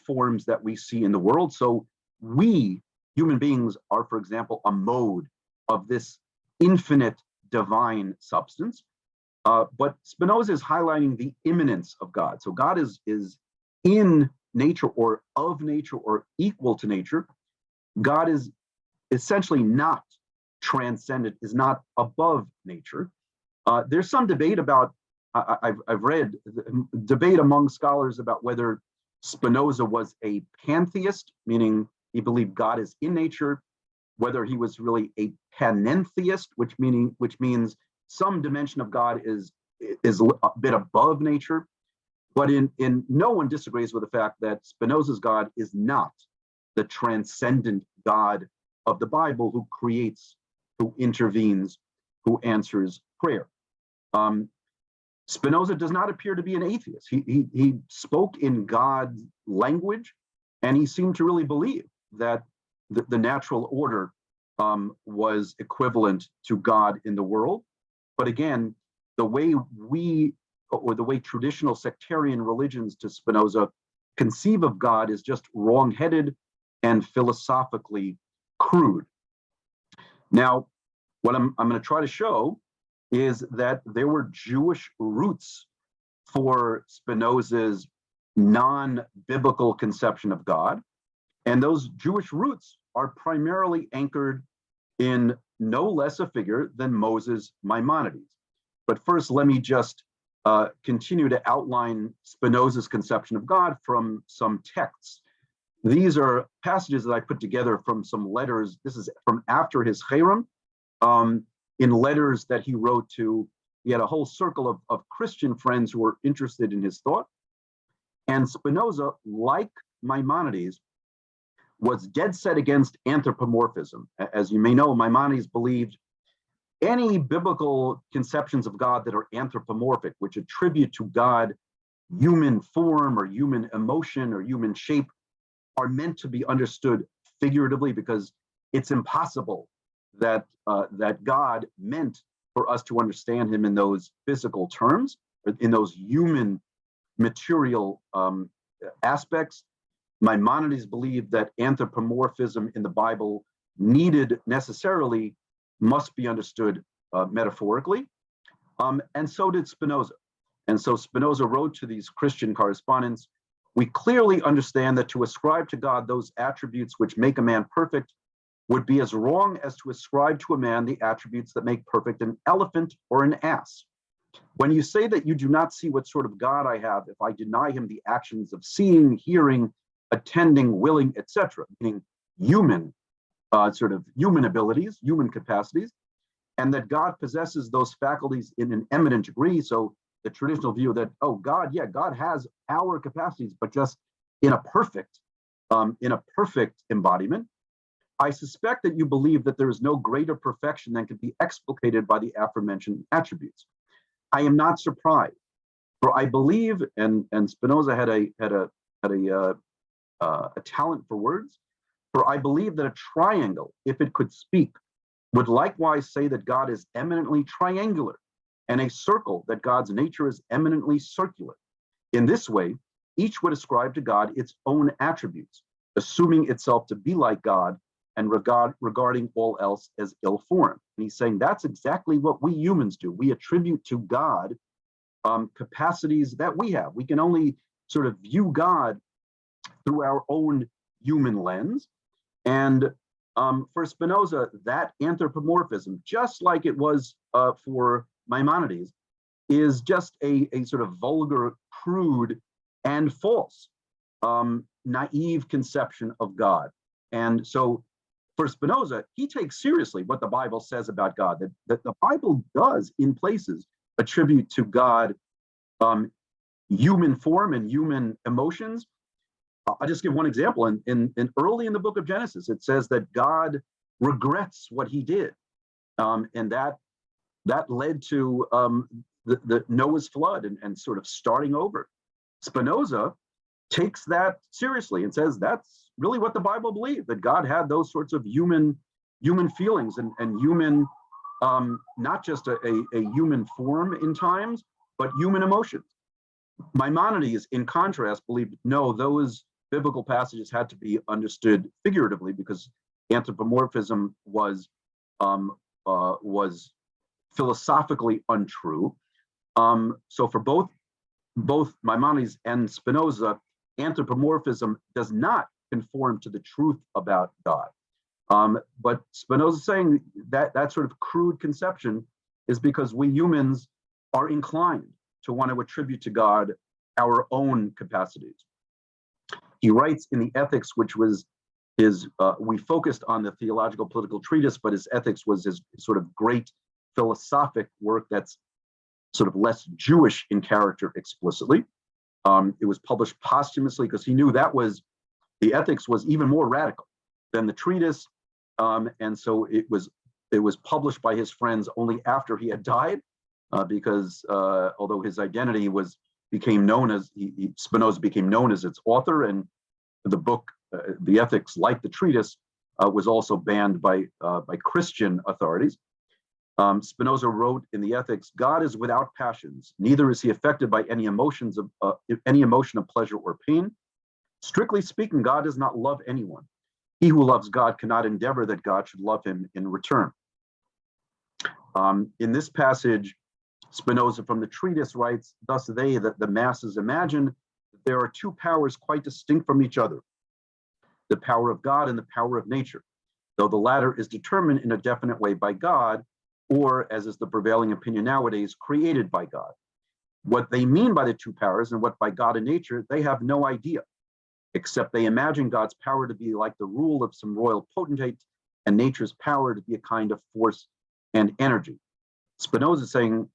forms that we see in the world. So we, human beings, are, for example, a mode of this infinite divine substance. But Spinoza is highlighting the immanence of God. So God is in nature or of nature or equal to nature. God is essentially not transcendent, is not above nature. There's some debate about, I've read debate among scholars about whether Spinoza was a pantheist, meaning he believed God is in nature, whether he was really a panentheist, which means some dimension of God is a bit above nature. But in no one disagrees with the fact that Spinoza's God is not the transcendent God of the Bible who creates, who intervenes, who answers prayer. Spinoza does not appear to be an atheist. He spoke in God's language, and he seemed to really believe that the natural order was equivalent to God in the world. But again, the way traditional sectarian religions to Spinoza conceive of God is just wrong-headed and philosophically crude. Now, what I'm going to try to show is that there were Jewish roots for Spinoza's non-biblical conception of God, and those Jewish roots are primarily anchored in no less a figure than Moses Maimonides. But first, let me just continue to outline Spinoza's conception of God from some texts. These are passages that I put together from some letters. This is from after his Cherem, in letters that he wrote to, he had a whole circle of Christian friends who were interested in his thought. And Spinoza, like Maimonides, was dead set against anthropomorphism. As you may know, Maimonides believed any biblical conceptions of God that are anthropomorphic, which attribute to God human form or human emotion or human shape, are meant to be understood figuratively, because it's impossible that God meant for us to understand him in those physical terms, in those human material aspects. Maimonides believed that anthropomorphism in the Bible necessarily must be understood metaphorically, and so did Spinoza. And so Spinoza wrote to these Christian correspondents, "We clearly understand that to ascribe to God those attributes which make a man perfect would be as wrong as to ascribe to a man the attributes that make perfect an elephant or an ass. When you say that you do not see what sort of God I have if I deny him the actions of seeing, hearing, attending, willing, etc., meaning human human abilities, human capacities, and that God possesses those faculties in an eminent degree." So the traditional view that, oh, God has our capacities, but just in a perfect embodiment. "I suspect that you believe that there is no greater perfection than can be explicated by the aforementioned attributes. I am not surprised. For I believe, and Spinoza had a talent for words. For I believe that a triangle, if it could speak, would likewise say that God is eminently triangular, and a circle that God's nature is eminently circular. In this way, each would ascribe to God its own attributes, assuming itself to be like God and regarding all else as ill-formed. And he's saying that's exactly what we humans do. We attribute to God capacities that we have. We can only sort of view God through our own human lens. And for Spinoza, that anthropomorphism, just like it was for Maimonides, is just a sort of vulgar, crude, and false, naive conception of God. And so for Spinoza, he takes seriously what the Bible says about God, that the Bible does in places attribute to God human form and human emotions. I'll just give one example. In early in the book of Genesis, it says that God regrets what he did. And that led to the Noah's flood and sort of starting over. Spinoza takes that seriously and says that's really what the Bible believed, that God had those sorts of human feelings and human, not just a human form in times, but human emotions. Maimonides, in contrast, believed no, those biblical passages had to be understood figuratively because anthropomorphism was philosophically untrue. So for both Maimonides and Spinoza, anthropomorphism does not conform to the truth about God. But Spinoza is saying that sort of crude conception is because we humans are inclined to want to attribute to God our own capacities. He writes in the Ethics, which was we focused on the theological political treatise, but his Ethics was his sort of great philosophic work that's sort of less Jewish in character explicitly. It was published posthumously because he knew the Ethics was even more radical than the treatise. And so it was published by his friends only after he had died, because although his identity became known as Spinoza became known as its author, and the book, the Ethics, like the treatise, was also banned by Christian authorities. Spinoza wrote in the Ethics, God is without passions, neither is he affected by any emotion of pleasure or pain. Strictly speaking, God does not love anyone. He who loves God cannot endeavor that God should love him in return. In this passage, Spinoza from the treatise writes, thus they, that the masses imagine that there are two powers quite distinct from each other, the power of God and the power of nature, though the latter is determined in a definite way by God, or, as is the prevailing opinion nowadays, created by God. What they mean by the two powers and what by God and nature, they have no idea, except they imagine God's power to be like the rule of some royal potentate and nature's power to be a kind of force and energy. Spinoza is saying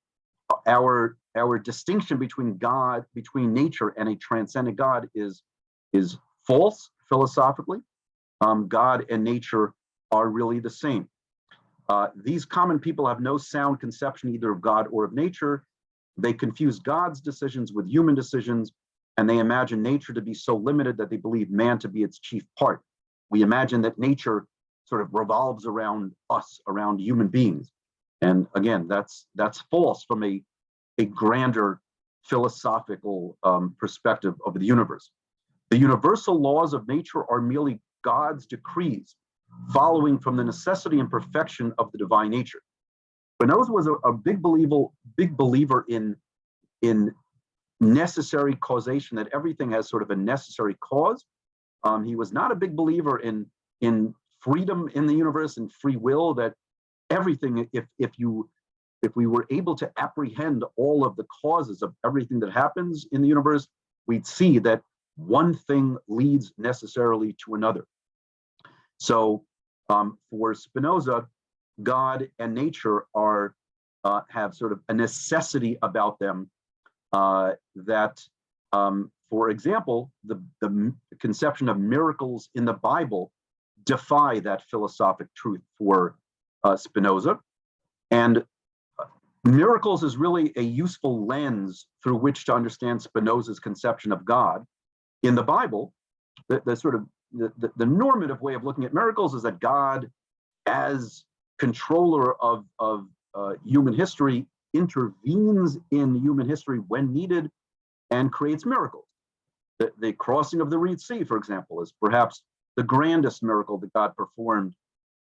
our distinction between nature and a transcendent God is false philosophically. God and nature are really the same. These common people have no sound conception either of God or of nature. They confuse God's decisions with human decisions, and they imagine nature to be so limited that they believe man to be its chief part. We imagine that nature sort of revolves around us, around human beings. And again, that's false from a grander philosophical perspective of the universe. The universal laws of nature are merely God's decrees, following from the necessity and perfection of the divine nature. Spinoza was a big believer in necessary causation, that everything has sort of a necessary cause. He was not a big believer in freedom in the universe and free will, that everything, if we were able to apprehend all of the causes of everything that happens in the universe, we'd see that one thing leads necessarily to another. So for Spinoza, God and nature have sort of a necessity about them that, for example, the conception of miracles in the Bible defy that philosophic truth for Spinoza. And Miracles is really a useful lens through which to understand Spinoza's conception of God. In the Bible, the sort of the normative way of looking at miracles is that God, as controller of human history, intervenes in human history when needed and creates miracles. The crossing of the Red Sea, for example, is perhaps the grandest miracle that God performed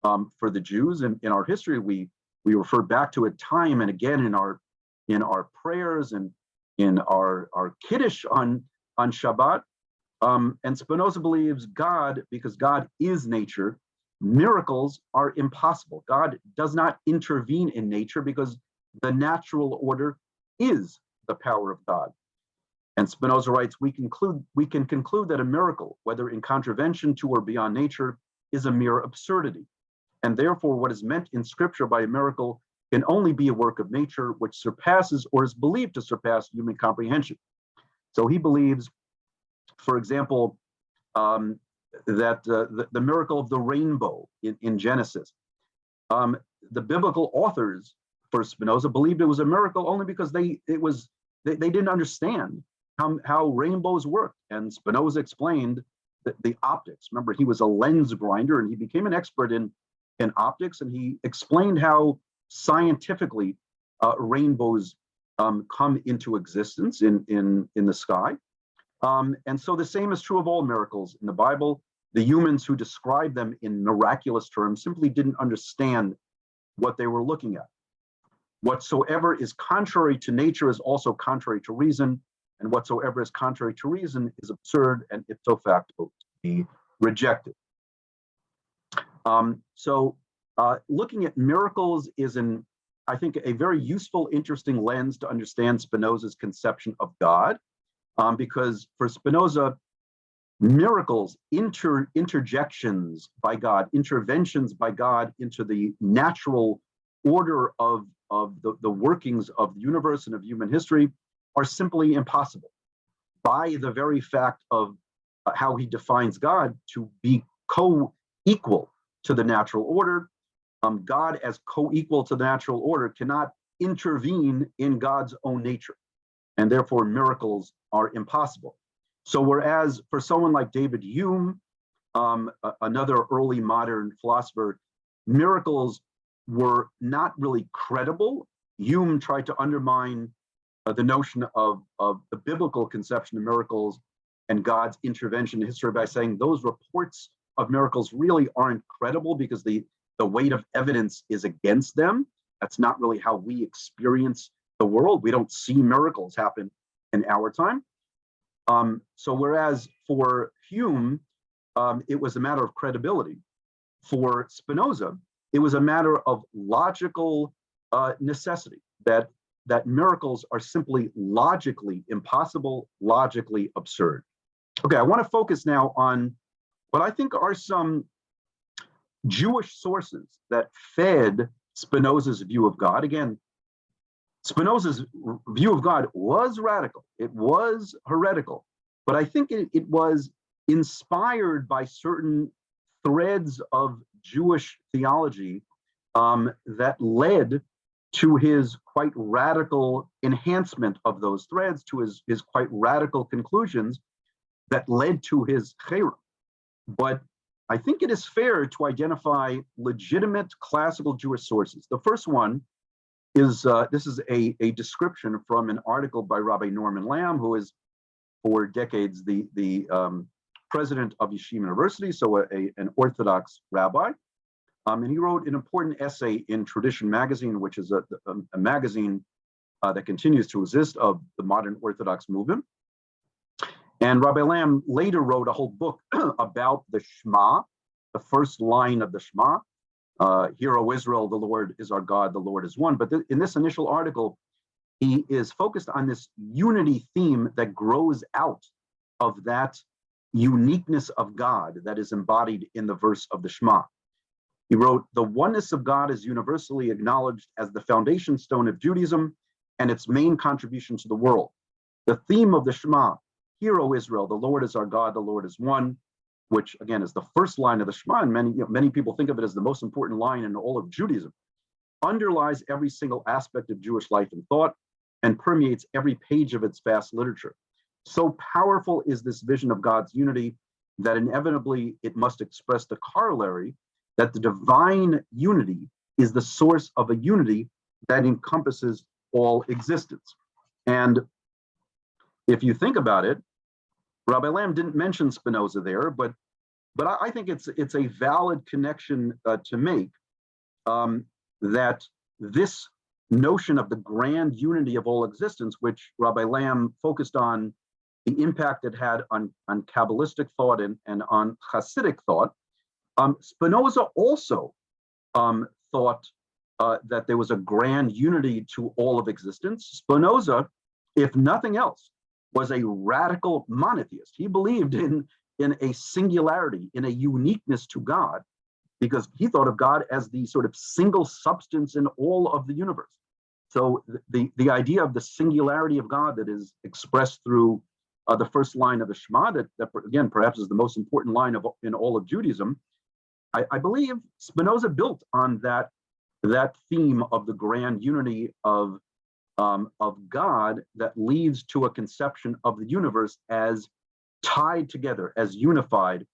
for the Jews. And in our history, we refer back to it time and again in our prayers and in our Kiddush on Shabbat. And Spinoza believes God, because God is nature, miracles are impossible. God does not intervene in nature because the natural order is the power of God. And Spinoza writes, we can conclude that a miracle, whether in contravention to or beyond nature, is a mere absurdity. And therefore, what is meant in scripture by a miracle can only be a work of nature which surpasses or is believed to surpass human comprehension. So he believes, for example, that the miracle of the rainbow in Genesis, the biblical authors for Spinoza believed it was a miracle only because they didn't understand how rainbows work. And Spinoza explained the optics. Remember, he was a lens grinder and he became an expert in optics, and he explained how scientifically rainbows come into existence in the sky. And so the same is true of all miracles in the Bible. The humans who describe them in miraculous terms simply didn't understand what they were looking at. Whatsoever is contrary to nature is also contrary to reason, and whatsoever is contrary to reason is absurd and ipso facto to be rejected. Looking at miracles is, I think, a very useful, interesting lens to understand Spinoza's conception of God, because for Spinoza, miracles, interjections by God, interventions by God into the natural order of the workings of the universe and of human history are simply impossible by the very fact of how he defines God to be co-equal to the natural order. God, as co-equal to the natural order, cannot intervene in God's own nature, and therefore miracles are impossible. So whereas for someone like David Hume, another early modern philosopher, miracles were not really credible. Hume tried to undermine the notion of the biblical conception of miracles and God's intervention in history by saying those reports of miracles really aren't credible because the weight of evidence is against them. That's not really how we experience the world. We don't see miracles happen in our time. So whereas for Hume, it was a matter of credibility, for Spinoza, it was a matter of logical necessity, that miracles are simply logically impossible, logically absurd. Okay, I want to focus now on what I think are some Jewish sources that fed Spinoza's view of God. Again, Spinoza's view of God was radical, it was heretical, but I think it was inspired by certain threads of Jewish theology that led to his quite radical enhancement of those threads, to his quite radical conclusions that led to his cherem. But I think it is fair to identify legitimate classical Jewish sources. The first one is, this is a description from an article by Rabbi Norman Lamb, who is for decades the president of Yeshiva University, so an Orthodox rabbi. And he wrote an important essay in Tradition magazine, which is a magazine that continues to exist of the modern Orthodox movement. And Rabbi Lamb later wrote a whole book about the Shema, the first line of the Shema. Hear, O Israel, the Lord is our God, the Lord is one. But in this initial article, he is focused on this unity theme that grows out of that uniqueness of God that is embodied in the verse of the Shema. He wrote, the oneness of God is universally acknowledged as the foundation stone of Judaism and its main contribution to the world. The theme of the Shema, Hear, O Israel, the Lord is our God, the Lord is one, which again is the first line of the Shema, and many people think of it as the most important line in all of Judaism. underlies every single aspect of Jewish life and thought, and permeates every page of its vast literature. So powerful is this vision of God's unity that inevitably it must express the corollary that the divine unity is the source of a unity that encompasses all existence. And if you think about it, Rabbi Lamb didn't mention Spinoza there, but I think it's a valid connection to make, that this notion of the grand unity of all existence, which Rabbi Lamb focused on the impact it had on Kabbalistic thought and on Hasidic thought, Spinoza also thought that there was a grand unity to all of existence. Spinoza, if nothing else, was a radical monotheist. He believed in a singularity, in a uniqueness to God, because he thought of God as the sort of single substance in all of the universe. So the idea of the singularity of God that is expressed through the first line of the Shema, that again, perhaps is the most important line in all of Judaism, I believe Spinoza built on that theme of the grand unity of God that leads to a conception of the universe as tied together, as unified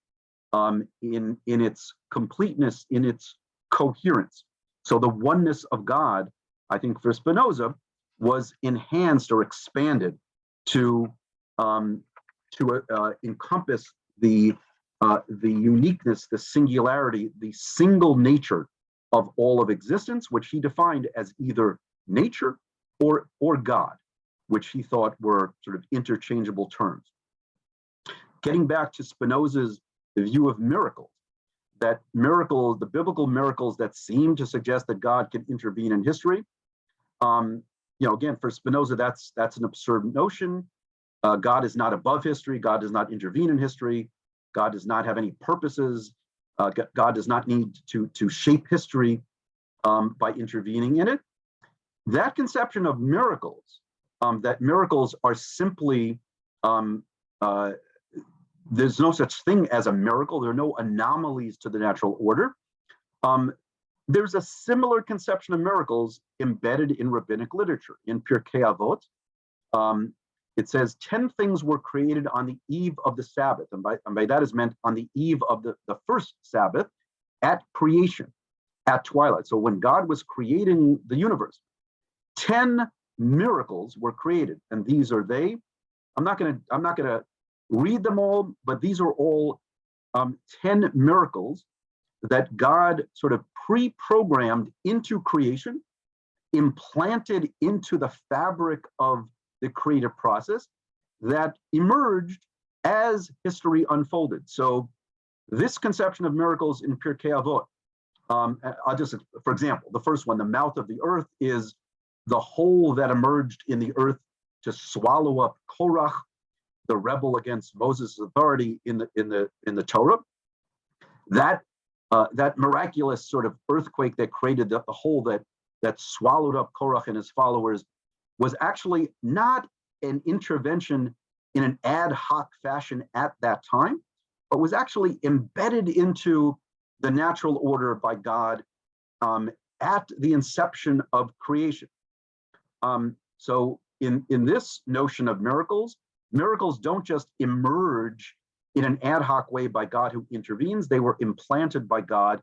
in its completeness, in its coherence. So the oneness of God, I think for Spinoza, was enhanced or expanded to encompass the uniqueness, the singularity, the single nature of all of existence, which he defined as either nature or God, which he thought were sort of interchangeable terms. Getting back to Spinoza's view of miracles, that miracles, the biblical miracles that seem to suggest that God can intervene in history, again, for Spinoza, that's an absurd notion. God is not above history. God does not intervene in history. God does not have any purposes. God does not need to shape history by intervening in it. That conception of miracles, that miracles are simply, there's no such thing as a miracle. There are no anomalies to the natural order. There's a similar conception of miracles embedded in rabbinic literature. In Pirkei Avot, it says 10 things were created on the eve of the Sabbath. And by that is meant on the eve of the first Sabbath at creation, at twilight. So when God was creating the universe, 10 miracles were created. And these are they. I'm not gonna read them all, but these are all 10 miracles that God sort of pre-programmed into creation, implanted into the fabric of the creative process that emerged as history unfolded. So this conception of miracles in Pirkei Avot, I'll just, for example, the first one, the mouth of the earth, is the hole that emerged in the earth to swallow up Korach, the rebel against Moses' authority in the Torah. That miraculous sort of earthquake that created the hole that swallowed up Korach and his followers was actually not an intervention in an ad hoc fashion at that time, but was actually embedded into the natural order by God at the inception of creation. So in this notion of miracles don't just emerge in an ad hoc way by God who intervenes. They were implanted by God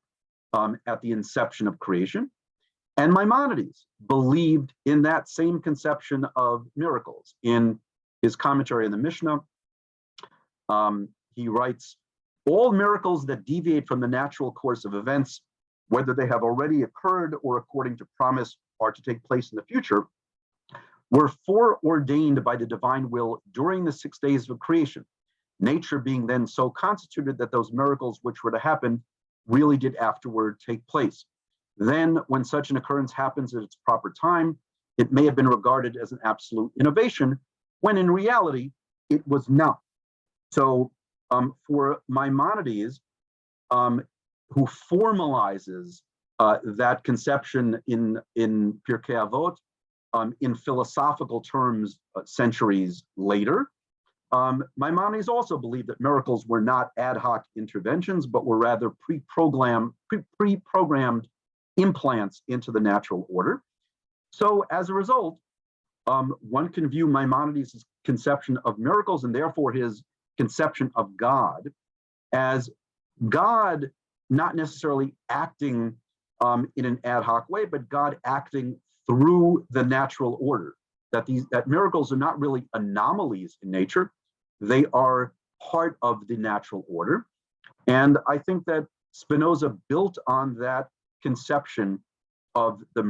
at the inception of creation. And Maimonides believed in that same conception of miracles. In his commentary on the Mishnah, he writes, all miracles that deviate from the natural course of events, whether they have already occurred or according to promise are to take place in the future, were foreordained by the divine will during the 6 days of creation, nature being then so constituted that those miracles which were to happen really did afterward take place. Then, when such an occurrence happens at its proper time, it may have been regarded as an absolute innovation, when in reality, it was not. So for Maimonides, who formalizes that conception in Pirkei Avot, in philosophical terms centuries later, Maimonides also believed that miracles were not ad hoc interventions, but were rather pre-programmed implants into the natural order. So as a result, one can view Maimonides' conception of miracles and therefore his conception of God as God not necessarily acting in an ad hoc way, but God acting through the natural order. That miracles are not really anomalies in nature; they are part of the natural order. And I think that Spinoza built on that conception of the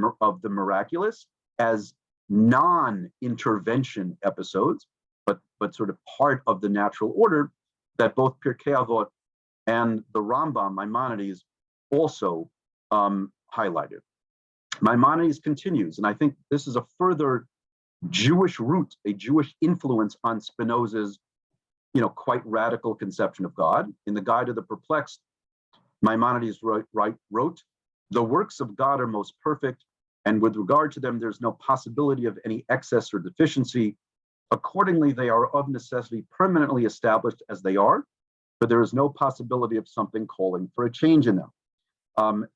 miraculous as non-intervention episodes, but sort of part of the natural order that both Pirkei Avot and the Rambam, Maimonides, also highlighted. Maimonides continues, and I think this is a further Jewish root, a Jewish influence on Spinoza's, quite radical conception of God. In the Guide of the Perplexed, Maimonides wrote, "The works of God are most perfect, and with regard to them, there's no possibility of any excess or deficiency. Accordingly, they are of necessity permanently established as they are, but there is no possibility of something calling for a change in them."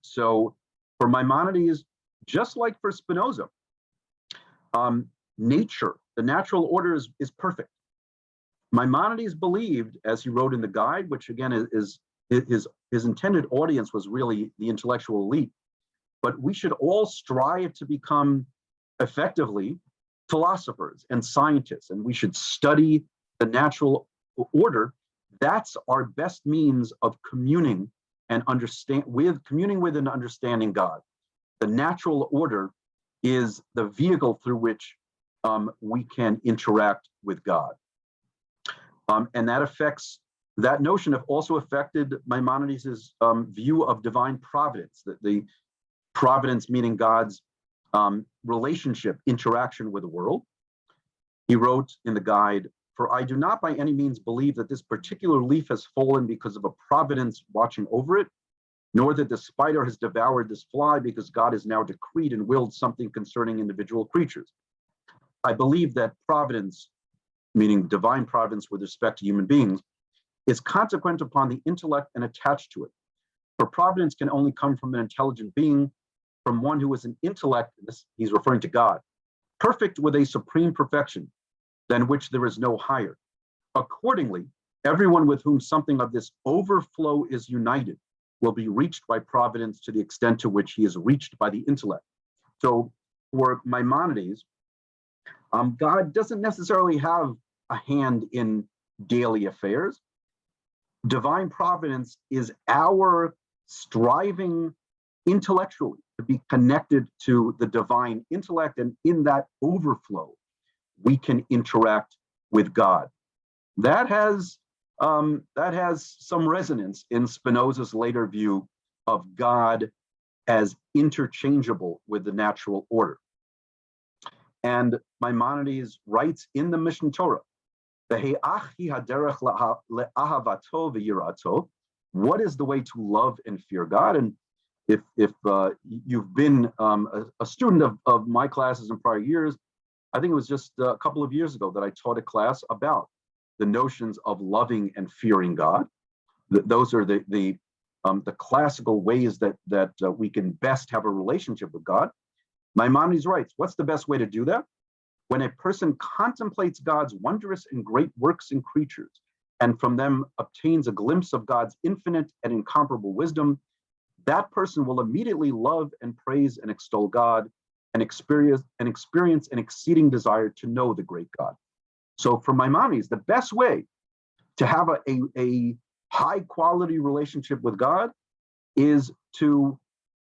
So for Maimonides, just like for Spinoza, nature, the natural order is perfect. Maimonides believed, as he wrote in the Guide, which again is his intended audience was really the intellectual elite, but we should all strive to become effectively philosophers and scientists, and we should study the natural order. That's our best means of communing and communing with and understanding God. The natural order is the vehicle through which we can interact with God. And that notion also affected Maimonides' view of divine providence, the providence meaning God's relationship, interaction with the world. He wrote in the Guide, "For I do not by any means believe that this particular leaf has fallen because of a providence watching over it, nor that the spider has devoured this fly because God has now decreed and willed something concerning individual creatures. I believe that providence, meaning divine providence with respect to human beings, is consequent upon the intellect and attached to it. For providence can only come from an intelligent being, from one who is an intellect," he's referring to God, "perfect with a supreme perfection, than which there is no higher. Accordingly, everyone with whom something of this overflow is united will be reached by providence to the extent to which he is reached by the intellect." So for Maimonides, God doesn't necessarily have a hand in daily affairs. Divine providence is our striving intellectually to be connected to the divine intellect, and in that overflow, we can interact with God. That has some resonance in Spinoza's later view of God as interchangeable with the natural order. And Maimonides writes in the Mishneh Torah, what is the way to love and fear God? And if you've been a student of my classes in prior years, I think it was just a couple of years ago that I taught a class about the notions of loving and fearing God. Those are the classical ways that we can best have a relationship with God. Maimonides writes, what's the best way to do that? When a person contemplates God's wondrous and great works and creatures, and from them obtains a glimpse of God's infinite and incomparable wisdom, that person will immediately love and praise and extol God and experience an exceeding desire to know the great God. So for Maimonides, the best way to have a high quality relationship with God is to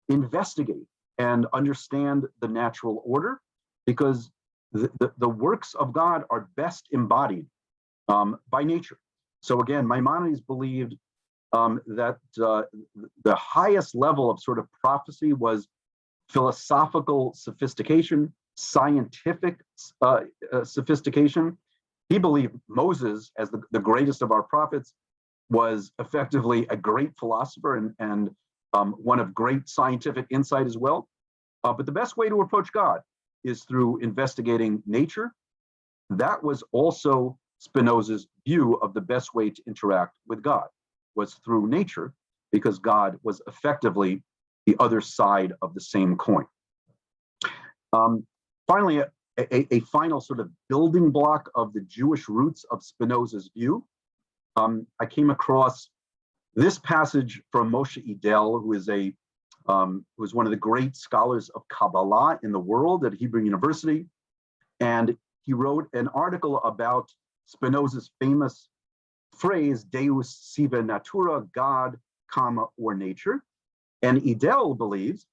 investigate and understand the natural order, because the works of God are best embodied by nature. So again, Maimonides believed that the highest level of sort of prophecy was philosophical sophistication, scientific sophistication. He believed Moses, as the greatest of our prophets, was effectively a great philosopher and one of great scientific insight as well. But the best way to approach God is through investigating nature. That was also Spinoza's view of the best way to interact with God, was through nature, because God was effectively the other side of the same coin. Finally, a final sort of building block of the Jewish roots of Spinoza's view. I came across this passage from Moshe Idel, who is one of the great scholars of Kabbalah in the world at Hebrew University. And he wrote an article about Spinoza's famous phrase, Deus sive natura, God, comma, or nature. And Idel believes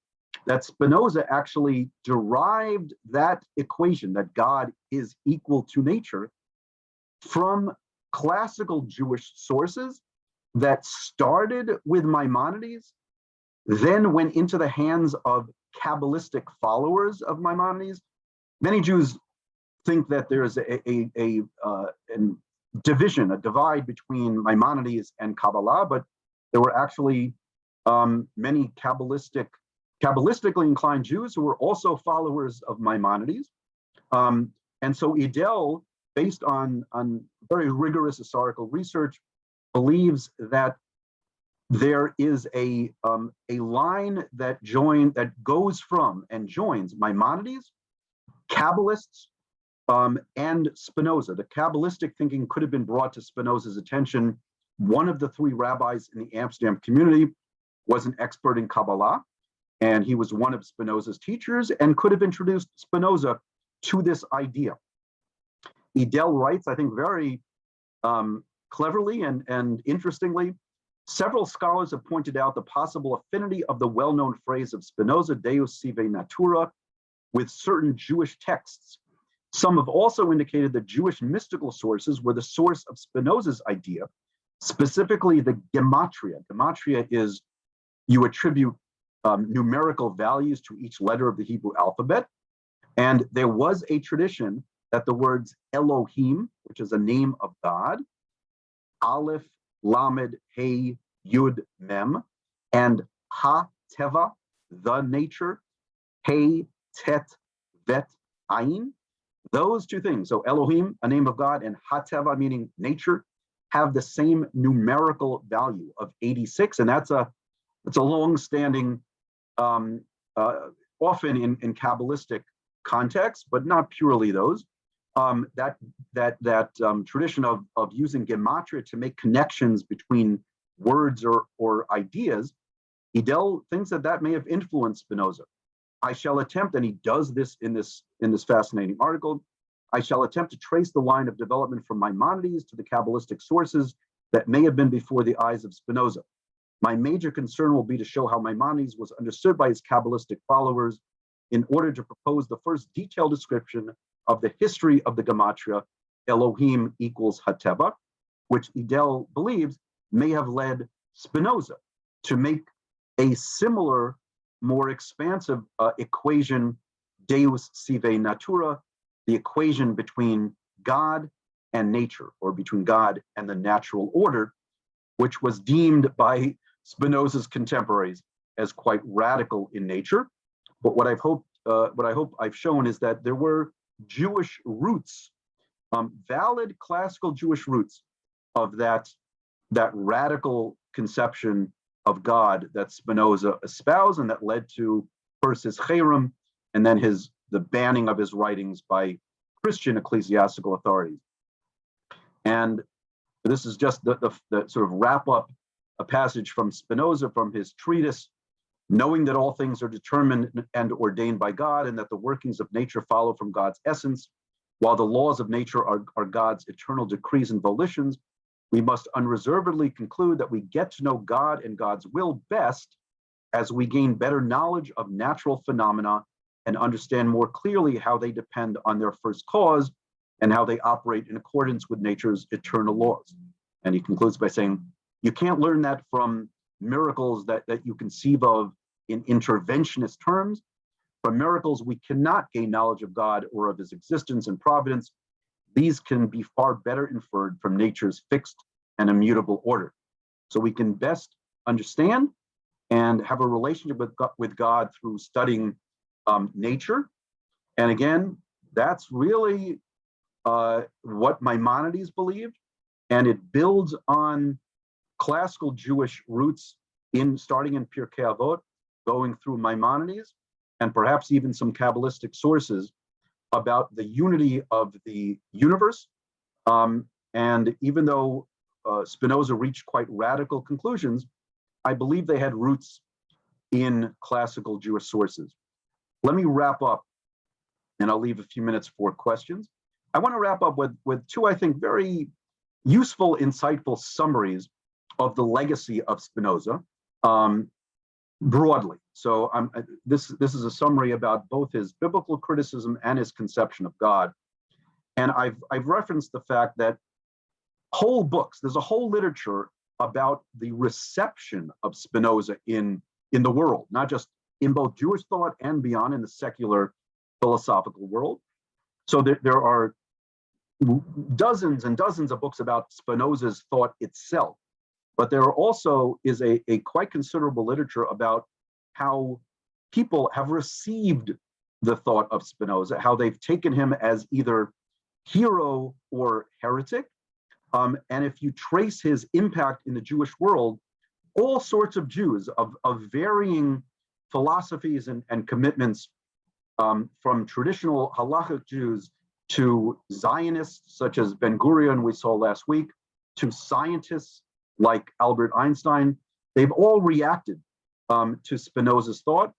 that Spinoza actually derived that equation, that God is equal to nature, from classical Jewish sources that started with Maimonides, then went into the hands of Kabbalistic followers of Maimonides. Many Jews think that there's a division, a divide between Maimonides and Kabbalah, but there were actually many Kabbalistically inclined Jews who were also followers of Maimonides. And so Idel, based on very rigorous historical research, believes that there is a line that goes from and joins Maimonides, Kabbalists, and Spinoza. The Kabbalistic thinking could have been brought to Spinoza's attention. One of the three rabbis in the Amsterdam community was an expert in Kabbalah, and he was one of Spinoza's teachers and could have introduced Spinoza to this idea. Idel writes, I think very cleverly and interestingly, several scholars have pointed out the possible affinity of the well-known phrase of Spinoza, Deus sive natura, with certain Jewish texts. Some have also indicated that Jewish mystical sources were the source of Spinoza's idea, specifically the gematria. Gematria is you attribute numerical values to each letter of the Hebrew alphabet. And there was a tradition that the words Elohim, which is a name of God, Aleph, Lamed, Hey, Yud, Mem, and Ha, Teva, the nature, Hey, Tet, Vet, Ayin, those two things, so Elohim, a name of God, and Ha, Teva, meaning nature, have the same numerical value of 86, and that's a long-standing, often in Kabbalistic context, but not purely those. That tradition of using gematria to make connections between words or ideas, Idel thinks that may have influenced Spinoza. I shall attempt, and he does this in this fascinating article, I shall attempt to trace the line of development from Maimonides to the Kabbalistic sources that may have been before the eyes of Spinoza. My major concern will be to show how Maimonides was understood by his Kabbalistic followers in order to propose the first detailed description of the history of the gematria, Elohim equals Hateva, which Idel believes may have led Spinoza to make a similar, more expansive equation, Deus sive natura, the equation between God and nature, or between God and the natural order, which was deemed by Spinoza's contemporaries as quite radical in nature. But what I hope I've shown is that there were Jewish roots, valid classical Jewish roots of that radical conception of God that Spinoza espoused, and that led to first his cherem and then the banning of his writings by Christian ecclesiastical authorities. And this is just the sort of wrap up a passage from Spinoza from his treatise, knowing that all things are determined and ordained by God, and that the workings of nature follow from God's essence, while the laws of nature are God's eternal decrees and volitions, we must unreservedly conclude that we get to know God and God's will best as we gain better knowledge of natural phenomena and understand more clearly how they depend on their first cause and how they operate in accordance with nature's eternal laws. And he concludes by saying, you can't learn that from miracles that you conceive of in interventionist terms. From miracles, we cannot gain knowledge of God or of his existence and providence. These can be far better inferred from nature's fixed and immutable order. So we can best understand and have a relationship with God through studying nature. And again, that's really what Maimonides believed, and it builds on classical Jewish roots starting in Pirkei Avot, going through Maimonides and perhaps even some Kabbalistic sources about the unity of the universe. And even though Spinoza reached quite radical conclusions, I believe they had roots in classical Jewish sources. Let me wrap up, and I'll leave a few minutes for questions. I want to wrap up with two, I think, very useful, insightful summaries of the legacy of Spinoza broadly. So this is a summary about both his biblical criticism and his conception of God. And I've referenced the fact that whole books, there's a whole literature about the reception of Spinoza in the world, not just in both Jewish thought and beyond, in the secular philosophical world. So there are dozens and dozens of books about Spinoza's thought itself, but there also is a quite considerable literature about how people have received the thought of Spinoza, how they've taken him as either hero or heretic. And if you trace his impact in the Jewish world, all sorts of Jews of varying philosophies and commitments, from traditional halachic Jews to Zionists such as Ben Gurion we saw last week, to scientists like Albert Einstein, they've all reacted to Spinoza's thought,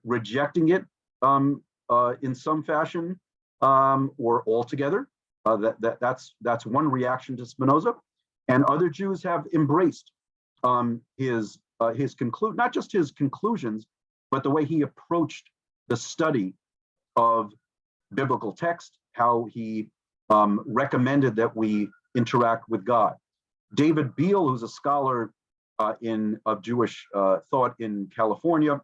rejecting it in some fashion or altogether. That's one reaction to Spinoza, and other Jews have embraced his not just his conclusions, but the way he approached the study of biblical text, how he recommended that we interact with God. David Beale, who's a scholar of Jewish thought in California,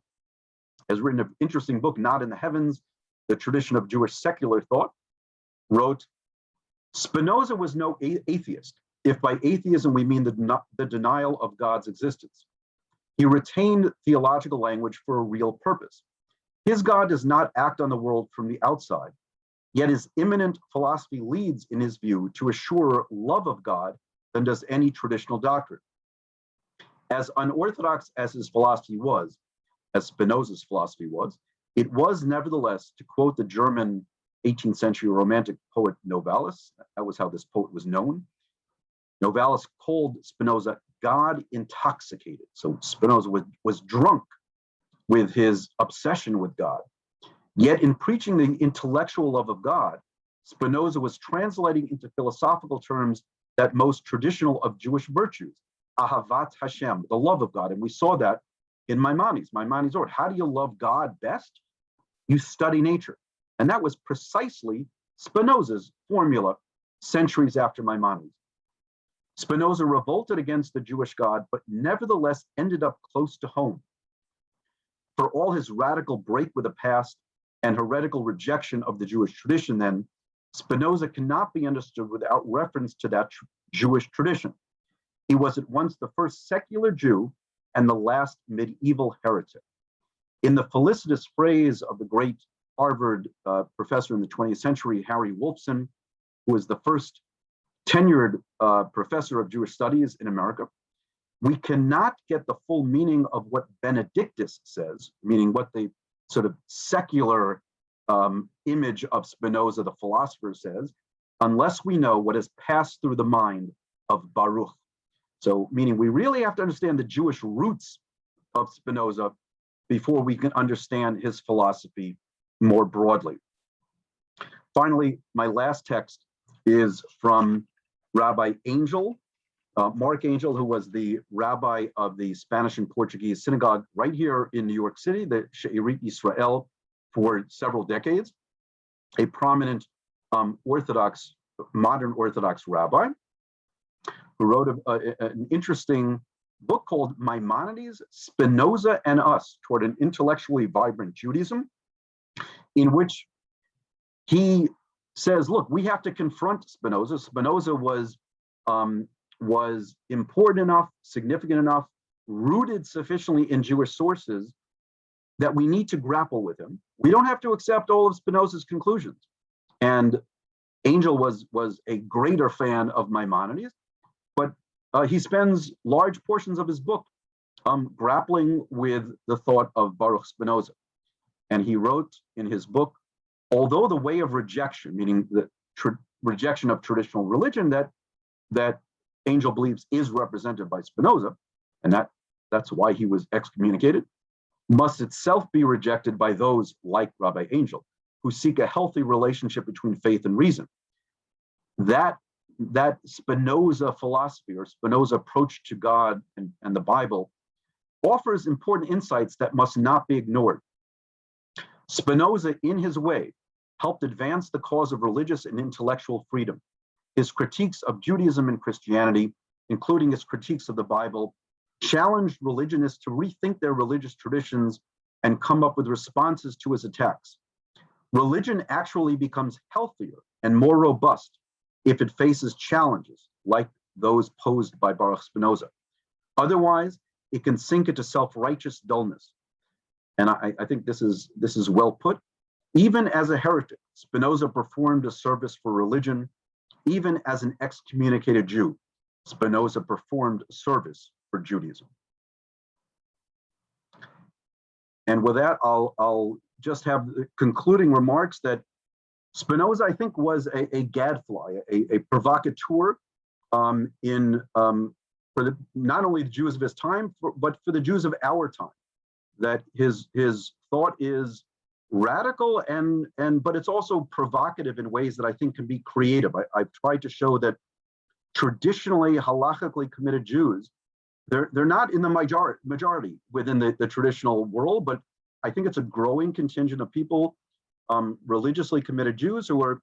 has written an interesting book, Not in the Heavens, The Tradition of Jewish Secular Thought, wrote, Spinoza was no atheist, if by atheism we mean the denial of God's existence. He retained theological language for a real purpose. His God does not act on the world from the outside, yet his immanent philosophy leads, in his view, to a surer love of God than does any traditional doctrine. As unorthodox as his philosophy was, as Spinoza's philosophy was, it was nevertheless, to quote the German 18th century Romantic poet Novalis, that was how this poet was known. Novalis called Spinoza God intoxicated. So Spinoza was drunk with his obsession with God. Yet in preaching the intellectual love of God, Spinoza was translating into philosophical terms that most traditional of Jewish virtues, Ahavat Hashem, the love of God. And we saw that in Maimonides. Maimonides wrote, how do you love God best? You study nature. And that was precisely Spinoza's formula centuries after Maimonides. Spinoza revolted against the Jewish God, but nevertheless ended up close to home. For all his radical break with the past and heretical rejection of the Jewish tradition, then, Spinoza cannot be understood without reference to that Jewish tradition. He was at once the first secular Jew and the last medieval heretic. In the felicitous phrase of the great Harvard professor in the 20th century, Harry Wolfson, who was the first tenured professor of Jewish studies in America, we cannot get the full meaning of what Benedictus says, meaning what the sort of secular image of Spinoza, the philosopher, says, unless we know what has passed through the mind of Baruch. So, meaning we really have to understand the Jewish roots of Spinoza before we can understand his philosophy more broadly. Finally, my last text is from Rabbi Angel, Marc Angel, who was the rabbi of the Spanish and Portuguese synagogue right here in New York City, the She'erit Yisrael, for several decades, a prominent modern Orthodox rabbi, who wrote an interesting book called Maimonides, Spinoza and Us, Toward an Intellectually Vibrant Judaism, in which he says, look, we have to confront Spinoza. Spinoza was important enough, significant enough, rooted sufficiently in Jewish sources that we need to grapple with him. We don't have to accept all of Spinoza's conclusions. And Angel was a greater fan of Maimonides, but he spends large portions of his book grappling with the thought of Baruch Spinoza. And he wrote in his book, although the way of rejection, meaning the rejection of traditional religion that Angel believes is represented by Spinoza, and that's why he was excommunicated, must itself be rejected by those like Rabbi Angel, who seek a healthy relationship between faith and reason. That Spinoza philosophy or Spinoza approach to God and the Bible offers important insights that must not be ignored. Spinoza, in his way, helped advance the cause of religious and intellectual freedom. His critiques of Judaism and Christianity, including his critiques of the Bible, challenged religionists to rethink their religious traditions and come up with responses to his attacks. Religion actually becomes healthier and more robust if it faces challenges like those posed by Baruch Spinoza. Otherwise, it can sink into self-righteous dullness. And I think this is well put. Even as a heretic, Spinoza performed a service for religion. Even as an excommunicated Jew, Spinoza performed service for Judaism. And with that, I'll just have concluding remarks that Spinoza, I think, was a gadfly, a provocateur for not only the Jews of his time, but for the Jews of our time. That his thought is radical but it's also provocative in ways that I think can be creative. I've tried to show that traditionally halachically committed Jews, they're not in the majority within the traditional world, but I think it's a growing contingent of people, religiously committed Jews who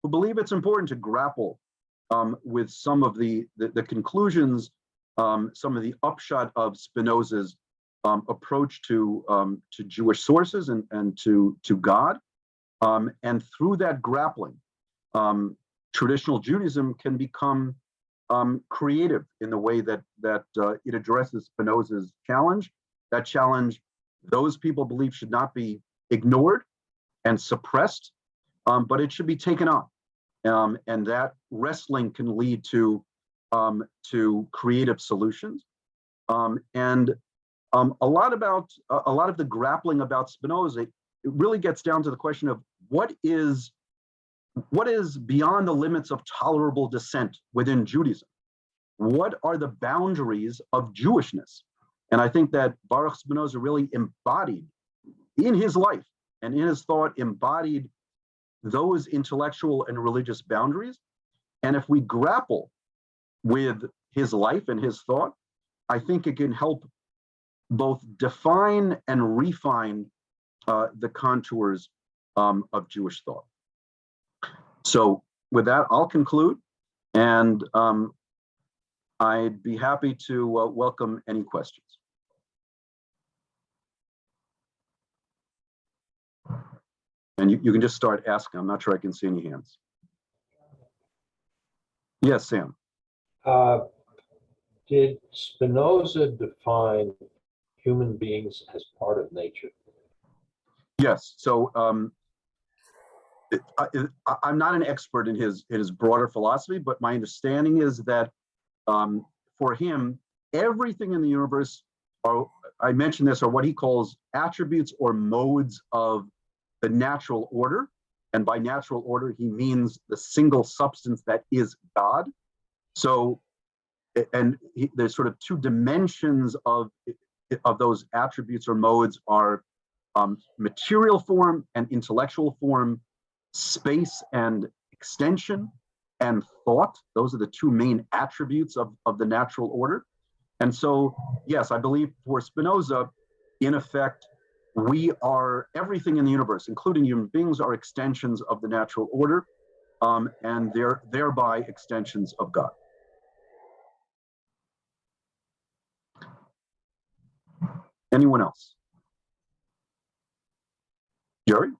believe it's important to grapple with some of the conclusions, some of the upshot of Spinoza's approach to Jewish sources and to God, and through that grappling, traditional Judaism can become creative in the way that it addresses Spinoza's challenge. That challenge, those people believe, should not be ignored and suppressed, but it should be taken on, and that wrestling can lead to creative solutions, and a lot of the grappling about Spinoza, it really gets down to the question of what is beyond the limits of tolerable dissent within Judaism? What are the boundaries of Jewishness? And I think that Baruch Spinoza really embodied in his life and in his thought, embodied those intellectual and religious boundaries. And if we grapple with his life and his thought, I think it can help both define and refine the contours of Jewish thought. So with that, I'll conclude, and I'd be happy to welcome any questions. And you can just start asking. I'm not sure I can see any hands. Yes, Sam. Did Spinoza define human beings as part of nature? Yes. So I'm not an expert in his broader philosophy, but my understanding is that for him, everything in the universe, I mentioned this, are what he calls attributes or modes of the natural order. And by natural order, he means the single substance that is God. So, and there's sort of two dimensions of those attributes or modes are material form and intellectual form, space and extension, and thought. Those are the two main attributes of the natural order. And so, yes, I believe for Spinoza, in effect, we are everything in the universe, including human beings, are extensions of the natural order, and they're thereby extensions of God. Anyone else? Jerry?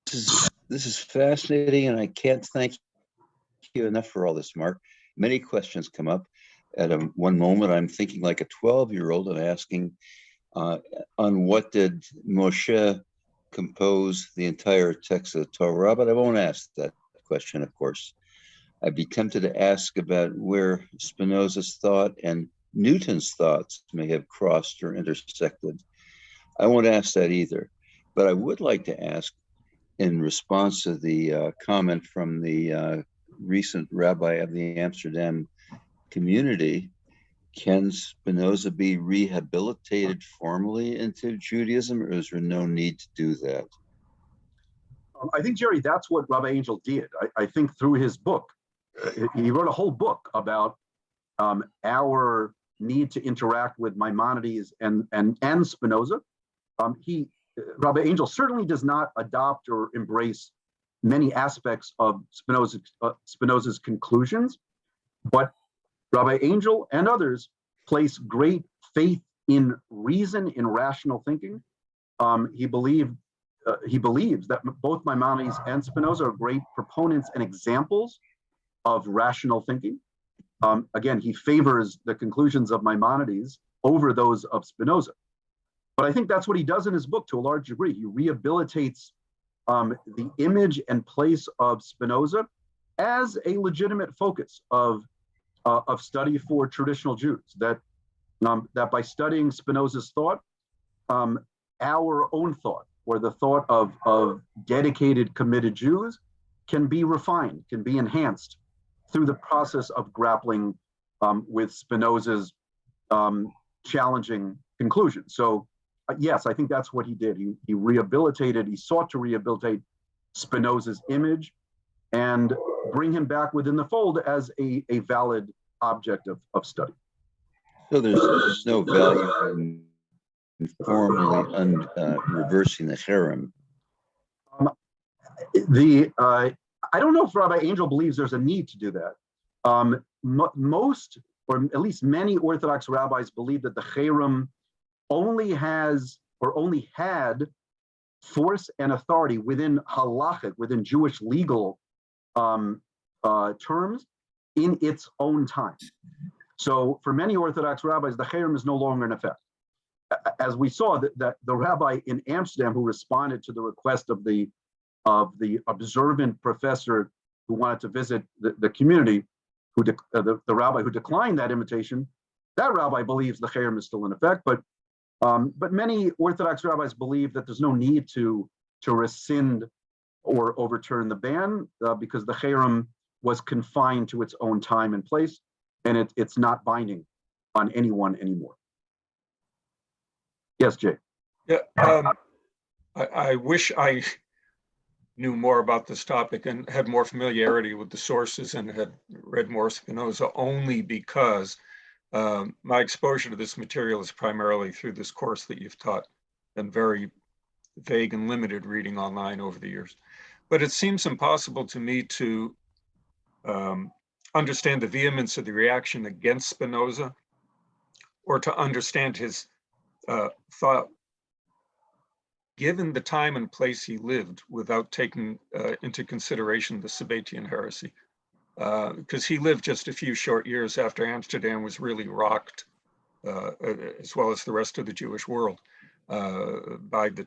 This is fascinating, and I can't thank you enough for all this, Marc. Many questions come up. At one moment, I'm thinking like a 12-year-old and asking, on what did Moshe compose the entire text of the Torah? But I won't ask that question, of course. I'd be tempted to ask about where Spinoza's thought and Newton's thoughts may have crossed or intersected. I won't ask that either, but I would like to ask, in response to the comment from the recent rabbi of the Amsterdam community, can Spinoza be rehabilitated formally into Judaism, or is there no need to do that? I think, Jerry, that's what Rabbi Angel did. I think through his book, he wrote a whole book about our need to interact with Maimonides and Spinoza. Rabbi Angel certainly does not adopt or embrace many aspects of Spinoza's conclusions, but Rabbi Angel and others place great faith in reason, in rational thinking. He believes that both Maimonides and Spinoza are great proponents and examples of rational thinking. Again, he favors the conclusions of Maimonides over those of Spinoza. But I think that's what he does in his book to a large degree. He rehabilitates the image and place of Spinoza as a legitimate focus of study for traditional Jews, that by studying Spinoza's thought, our own thought, or the thought of dedicated, committed Jews, can be refined, can be enhanced through the process of grappling with Spinoza's challenging conclusions. So yes, I think that's what he did. He sought to rehabilitate Spinoza's image and bring him back within the fold as a valid object of study. So there's no value in formally reversing the cherem. I don't know if Rabbi Angel believes there's a need to do that. Most, or at least many Orthodox rabbis, believe that the cherem only had force and authority within halachic, within Jewish legal terms in its own time. So for many Orthodox rabbis, the cherem is no longer in effect. As we saw, that the rabbi in Amsterdam who responded to the request of the observant professor who wanted to visit the community, the rabbi who declined that invitation, that rabbi believes the cherem is still in effect, but many Orthodox rabbis believe that there's no need to rescind or overturn the ban because the cherem was confined to its own time and place, and it's not binding on anyone anymore. Yes, Jay. Yeah, I wish I knew more about this topic and had more familiarity with the sources and had read more Spinoza, only because my exposure to this material is primarily through this course that you've taught and very vague and limited reading online over the years. But it seems impossible to me to understand the vehemence of the reaction against Spinoza, or to understand his thought given the time and place he lived, without taking into consideration the Sabbatian heresy. Because he lived just a few short years after Amsterdam was really rocked, as well as the rest of the Jewish world, by the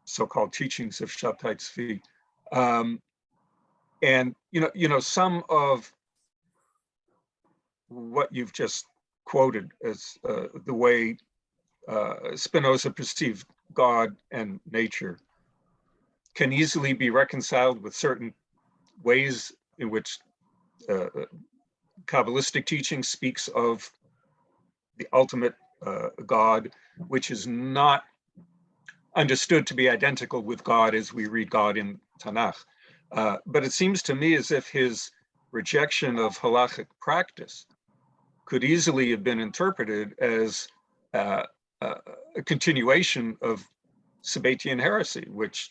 so-called teachings of Shabtai Tzvi. And some of what you've just quoted as the way Spinoza perceived God and nature can easily be reconciled with certain ways in which Kabbalistic teaching speaks of the ultimate God, which is not understood to be identical with God as we read God in Tanakh. But it seems to me as if his rejection of halachic practice could easily have been interpreted as a continuation of Sabbatian heresy, which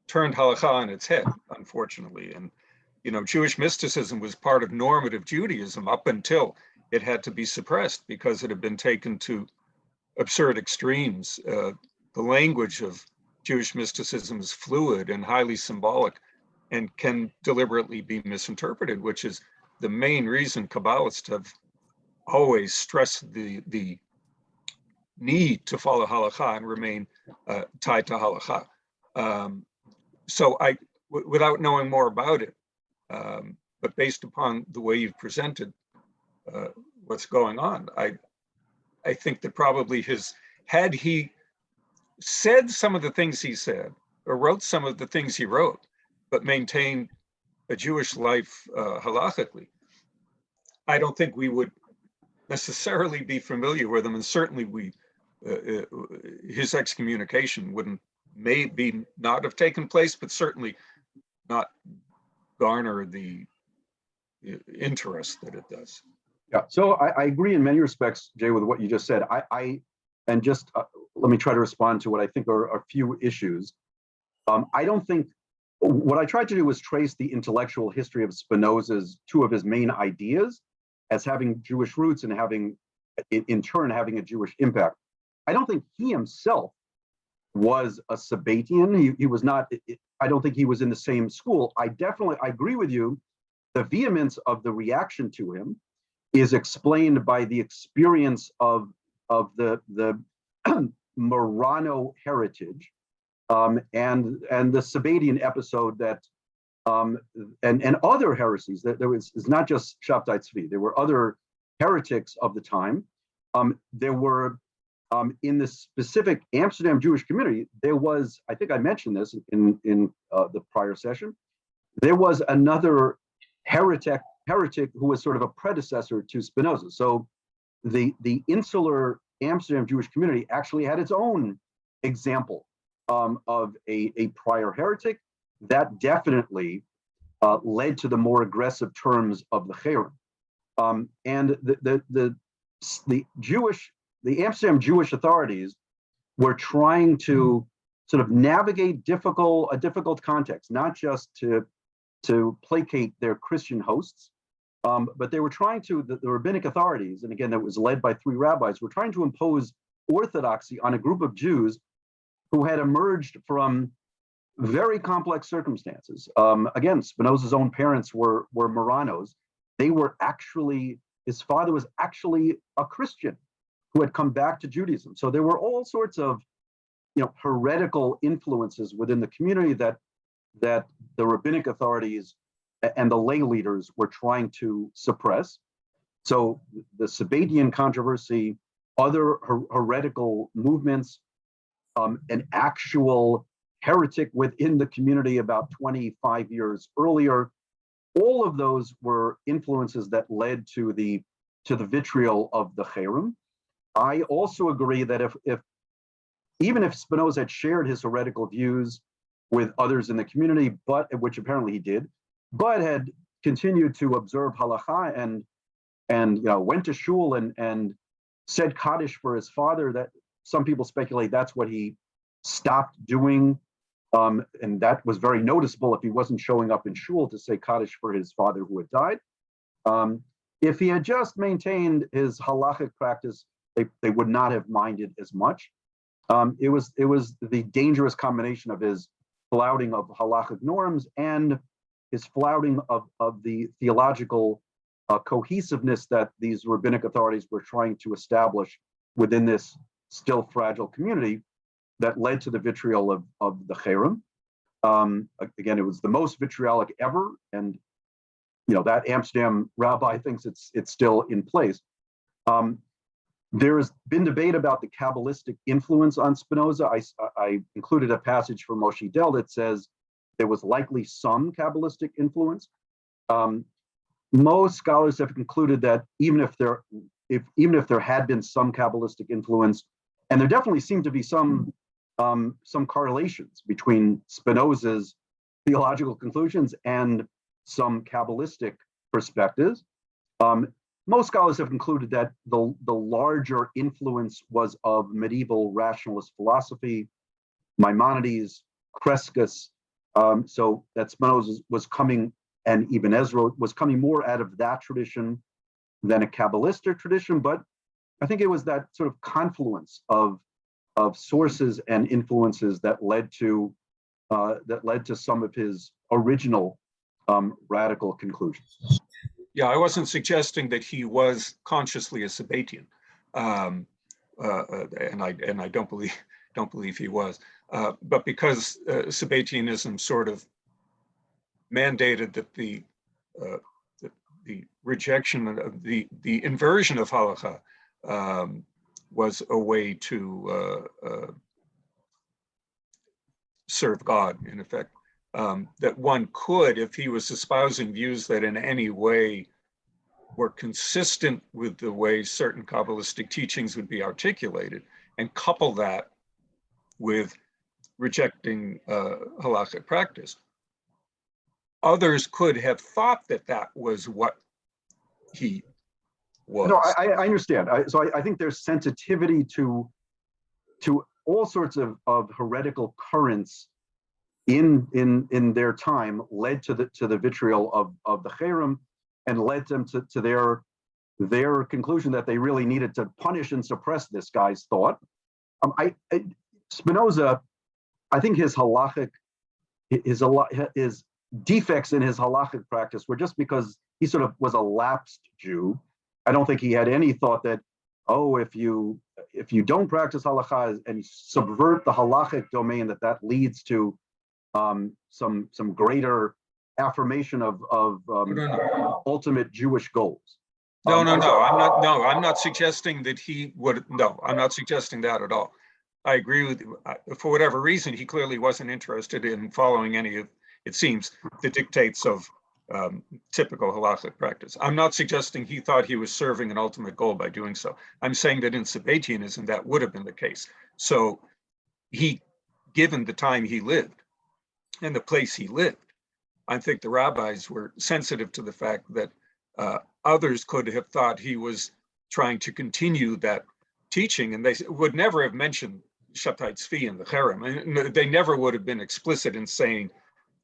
turned halakha on its head, unfortunately. And Jewish mysticism was part of normative Judaism up until it had to be suppressed because it had been taken to absurd extremes. The language of Jewish mysticism is fluid and highly symbolic and can deliberately be misinterpreted, which is the main reason Kabbalists have always stressed the need to follow halakha and remain tied to halakha. So without knowing more about it, but based upon the way you've presented, what's going on. I think that probably had he said some of the things he said, or wrote some of the things he wrote, but maintained a Jewish life halachically, I don't think we would necessarily be familiar with him, and certainly his excommunication wouldn't maybe not have taken place, but certainly not garner the interest that it does. Yeah, so I agree in many respects, Jay, with what you just said. And just let me try to respond to what I think are a few issues. I don't think, what I tried to do was trace the intellectual history of Spinoza's, two of his main ideas as having Jewish roots and having, in turn, having a Jewish impact. I don't think he himself was a Sabbatian. He was not, I don't think he was in the same school. I agree with you. The vehemence of the reaction to him is explained by the experience of the Marrano heritage and the Sabbatian episode that and other heresies. That there was, it's not just Shabtai Tzvi. There were other heretics of the time. There were in the specific Amsterdam Jewish community, there was, I think I mentioned this in the prior session, there was another heretic who was sort of a predecessor to Spinoza. So the insular Amsterdam Jewish community actually had its own example of a prior heretic that definitely led to the more aggressive terms of the Cherem. And the Amsterdam Jewish authorities were trying to sort of navigate a difficult context, not just to placate their Christian hosts, but they were trying to, the rabbinic authorities, and again, that was led by 3 rabbis, were trying to impose orthodoxy on a group of Jews who had emerged from very complex circumstances. Again, Spinoza's own parents were Marranos. They were actually, his father was actually a Christian who had come back to Judaism. So there were all sorts of, heretical influences within the community that the rabbinic authorities and the lay leaders were trying to suppress. So the Sabbatian controversy, other heretical movements, an actual heretic within the community about 25 years earlier, all of those were influences that led to the vitriol of the Cherem. I also agree that even if Spinoza had shared his heretical views with others in the community, which apparently he did, but had continued to observe halacha and went to shul and said Kaddish for his father, that some people speculate that's what he stopped doing. And that was very noticeable if he wasn't showing up in shul to say Kaddish for his father who had died. If he had just maintained his halachic practice, they would not have minded as much. It was the dangerous combination of his flouting of halachic norms and his flouting of the theological cohesiveness that these rabbinic authorities were trying to establish within this still fragile community that led to the vitriol of the Cherem. Again, it was the most vitriolic ever, and that Amsterdam rabbi thinks it's still in place. There has been debate about the Kabbalistic influence on Spinoza. I included a passage from Moshe Dell that says there was likely some Kabbalistic influence. Most scholars have concluded that even if there had been some Kabbalistic influence, and there definitely seemed to be some correlations between Spinoza's theological conclusions and some Kabbalistic perspectives. Most scholars have concluded that the larger influence was of medieval rationalist philosophy, Maimonides, Crescus, so that Spinoza was coming, and Ibn Ezra was coming more out of that tradition than a Kabbalistic tradition. But I think it was that sort of confluence of sources and influences that led to some of his original radical conclusions. Yeah, I wasn't suggesting that he was consciously a Sabbatian, and I don't believe he was. But because Sabbatianism sort of mandated that the rejection of the inversion of halakha was a way to serve God, in effect. That one could, if he was espousing views that in any way were consistent with the way certain Kabbalistic teachings would be articulated, and couple that with rejecting halakhic practice. Others could have thought that that was what he was. No, I understand. So I think there's sensitivity to all sorts of heretical currents in their time led to the vitriol of the Cherem, and led them to their conclusion that they really needed to punish and suppress this guy's thought. Spinoza, I think his defects in his halachic practice were just because he sort of was a lapsed Jew. I don't think he had any thought that, oh, if you don't practice halakha and you subvert the halachic domain, that leads to some greater affirmation of ultimate Jewish goals. I'm not suggesting that he would. No, I'm not suggesting that at all. I agree with you. For whatever reason, he clearly wasn't interested in following any of, it seems, the dictates of typical halachic practice. I'm not suggesting he thought he was serving an ultimate goal by doing so. I'm saying that in Sabbatianism, that would have been the case. So he, given the time he lived and the place he lived, I think the rabbis were sensitive to the fact that others could have thought he was trying to continue that teaching, and they would never have mentioned Shabtai Tzvi and the Cherem. And they never would have been explicit in saying,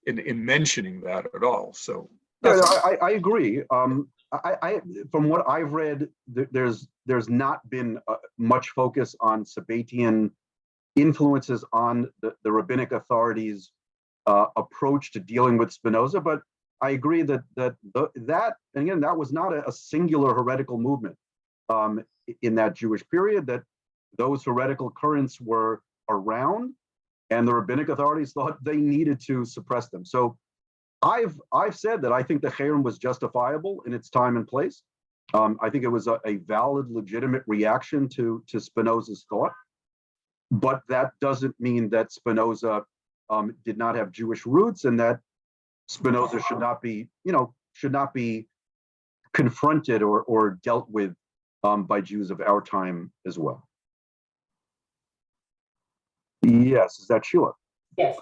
in mentioning that at all. So yeah, I agree. I from what I've read, there's not been much focus on Sabbatian influences on the rabbinic authorities' approach to dealing with Spinoza, but I agree that and again, that was not a singular heretical movement in that Jewish period, that those heretical currents were around, and the rabbinic authorities thought they needed to suppress them. So I've said that I think the Cherem was justifiable in its time and place. I think it was a valid, legitimate reaction to Spinoza's thought, but that doesn't mean that Spinoza did not have Jewish roots, and that Spinoza should not be confronted or dealt with by Jews of our time as well. Yes, is that Sheila? Yes.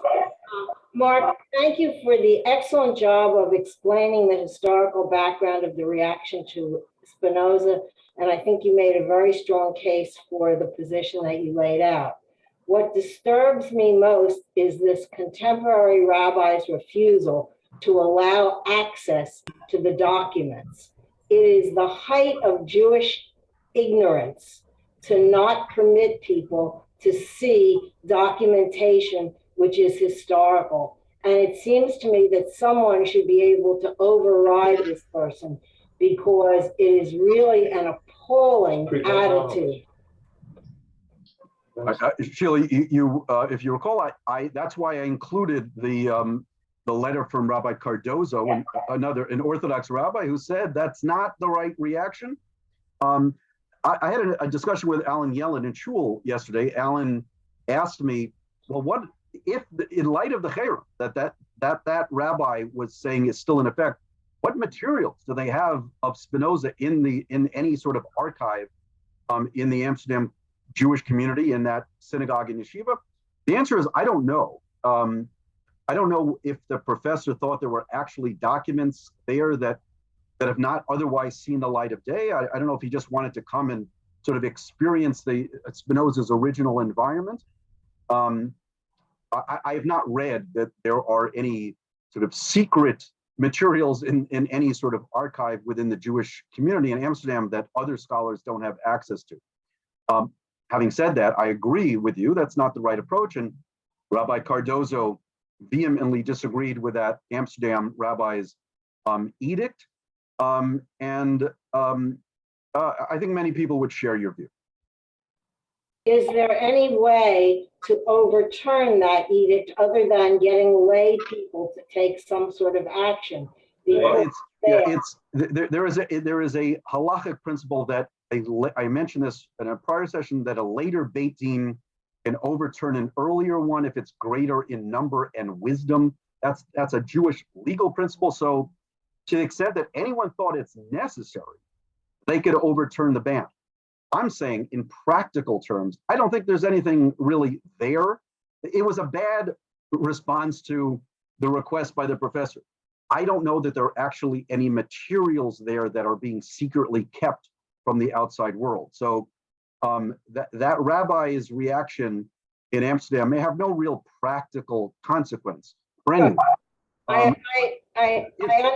Marc, thank you for the excellent job of explaining the historical background of the reaction to Spinoza, and I think you made a very strong case for the position that you laid out. What disturbs me most is this contemporary rabbi's refusal to allow access to the documents. It is the height of Jewish ignorance to not permit people to see documentation which is historical. And it seems to me that someone should be able to override this person, because it is really an appalling attitude. Sheila, you if you recall, I that's why I included the letter from Rabbi Cardozo, and an Orthodox rabbi, who said that's not the right reaction. I had a discussion with Alan Yellen in Shul yesterday. Alan asked me, well, what if, in light of the Cherem that rabbi was saying is still in effect, what materials do they have of Spinoza in any sort of archive in the Amsterdam Jewish community, in that synagogue and yeshiva? The answer is, I don't know. I don't know if the professor thought there were actually documents there that have not otherwise seen the light of day. I don't know if he just wanted to come and sort of experience the Spinoza's original environment. I have not read that there are any sort of secret materials in any sort of archive within the Jewish community in Amsterdam that other scholars don't have access to. Having said that, I agree with you, that's not the right approach. And Rabbi Cardozo vehemently disagreed with that Amsterdam rabbi's edict. I think many people would share your view. Is there any way to overturn that edict other than getting lay people to take some sort of action? Well, there. there is a halachic principle that I mentioned this in a prior session, that a later Beit Din can overturn an earlier one if it's greater in number and wisdom. That's a Jewish legal principle. So to the extent that anyone thought it's necessary, they could overturn the ban. I'm saying in practical terms, I don't think there's anything really there. It was a bad response to the request by the professor. I don't know that there are actually any materials there that are being secretly kept from the outside world. So that rabbi's reaction in Amsterdam may have no real practical consequence for anyone. I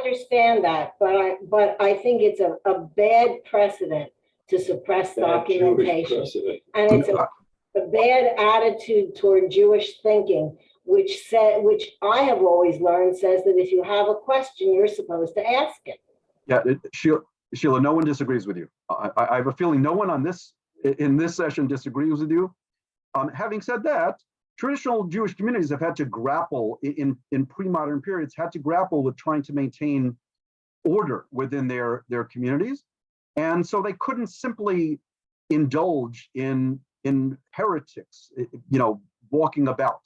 understand that, but I think it's a bad precedent to suppress documentation. And it's a bad attitude toward Jewish thinking, which I have always learned says that if you have a question, you're supposed to ask it. Yeah, Sheila, no one disagrees with you. I have a feeling no one in this session disagrees with you. Having said that, traditional Jewish communities have had to grapple in pre-modern periods, had to grapple with trying to maintain order within their communities. And so they couldn't simply indulge in heretics, walking about.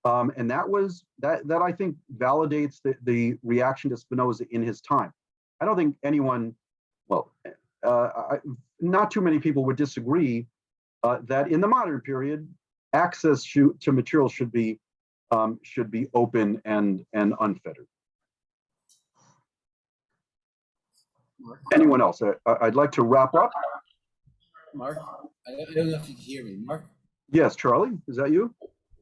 And that I think validates the reaction to Spinoza in his time. I don't think anyone, not too many people would disagree that in the modern period, access to materials should be open and unfettered. Mark? Anyone else? I'd like to wrap up. Mark, I don't know if you can hear me. Mark? Yes, Charlie, is that you?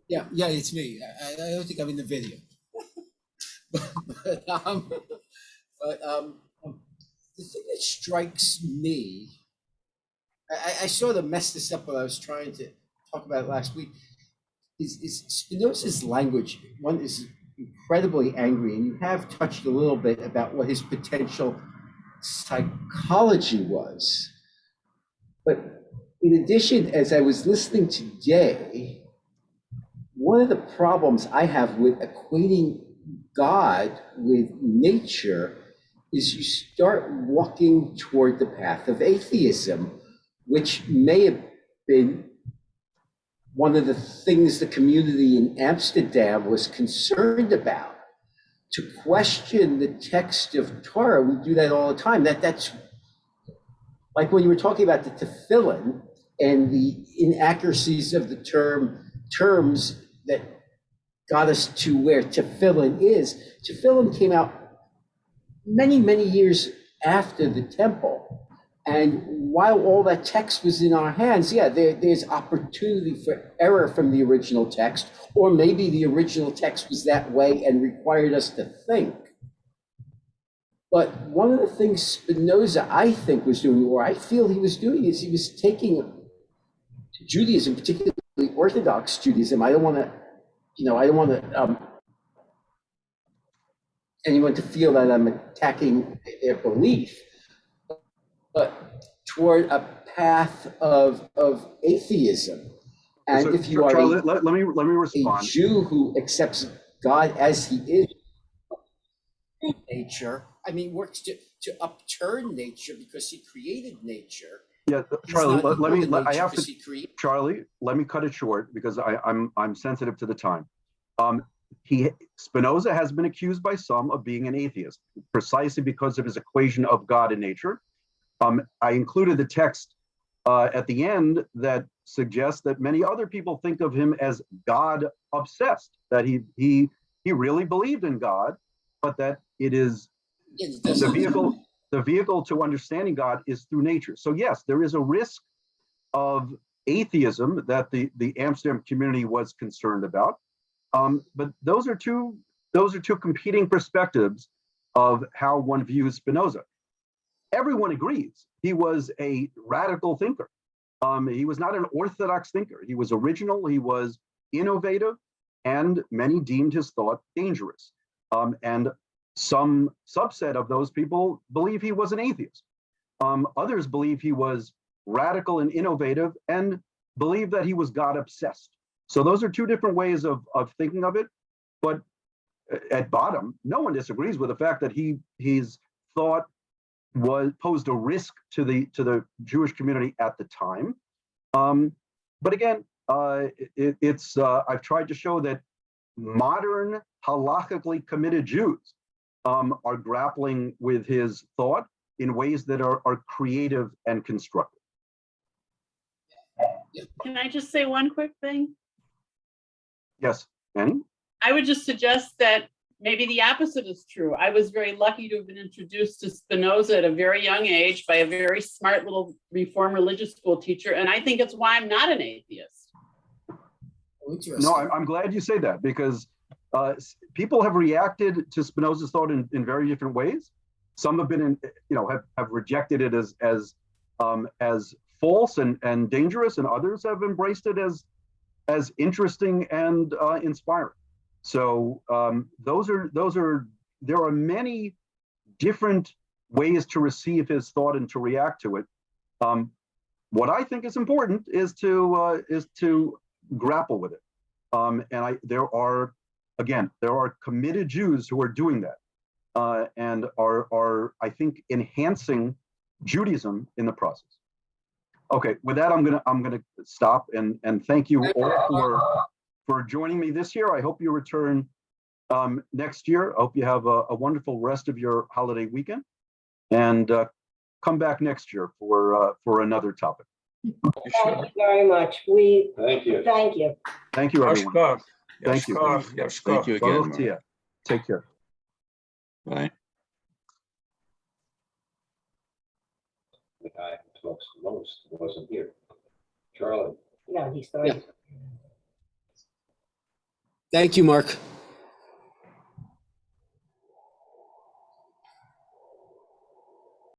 Yeah, it's me. I don't think I'm in the video. but the thing that strikes me, I sort of messed this up when I was trying to talk about it last week, is Spinoza's language. One is incredibly angry, and you have touched a little bit about what his potential psychology was. But in addition, as I was listening today, one of the problems I have with equating God with nature is you start walking toward the path of atheism, which may have been one of the things the community in Amsterdam was concerned about. To question the text of Torah, we do that all the time. That's like when you were talking about the tefillin and the inaccuracies of the terms that got us to where tefillin is. Tefillin came out many, many years after the temple. And while all that text was in our hands, there's opportunity for error from the original text, or maybe the original text was that way and required us to think. But one of the things Spinoza, I think, was doing, or I feel he was doing, is he was taking Judaism, particularly Orthodox Judaism. I don't want anyone to feel that I'm attacking their belief, but toward a path of atheism. And so, if you are Charlie, let me respond. A Jew who accepts God as he is, nature, works to upturn nature because he created nature. Yeah, Charlie, Charlie, let me cut it short because I'm sensitive to the time. Spinoza has been accused by some of being an atheist, precisely because of his equation of God and nature. I included the text at the end that suggests that many other people think of him as God obsessed, that he really believed in God, but that it is the vehicle to understanding God is through nature. So yes, there is a risk of atheism that the Amsterdam community was concerned about. But those are two competing perspectives of how one views Spinoza. Everyone agrees he was a radical thinker. He was not an orthodox thinker. He was original, he was innovative, and many deemed his thought dangerous. And some subset of those people believe he was an atheist. Others believe he was radical and innovative and believe that he was God obsessed. So those are two different ways of thinking of it. But at bottom, no one disagrees with the fact that his thought posed a risk to the Jewish community at the time. But again, I've tried to show that modern halakhically committed Jews are grappling with his thought in ways that are creative and constructive. Can I just say one quick thing? Yes, Annie? I would just suggest that maybe the opposite is true. I was very lucky to have been introduced to Spinoza at a very young age by a very smart little Reform religious school teacher, and I think it's why I'm not an atheist. No, I'm glad you say that, because people have reacted to Spinoza's thought in very different ways. Some have been, have rejected it as false and dangerous, and others have embraced it as interesting and inspiring. So there are many different ways to receive his thought and to react to it. What I think is important is to grapple with it. There are committed Jews who are doing that and are, I think, enhancing Judaism in the process. Okay, with that, I'm gonna stop and thank you all for joining me this year. I hope you return next year. I hope you have a wonderful rest of your holiday weekend, and come back next year for another topic. Thank you very much. Thank you. Thank you. Thank you, everyone. Yashkov. Thank you. Yashkov. Yashkov. Thank you again, Baruch Mark. Tia. Take care. Bye. The guy who talks the most wasn't here. Charlie. No, he started. Thank you, Mark.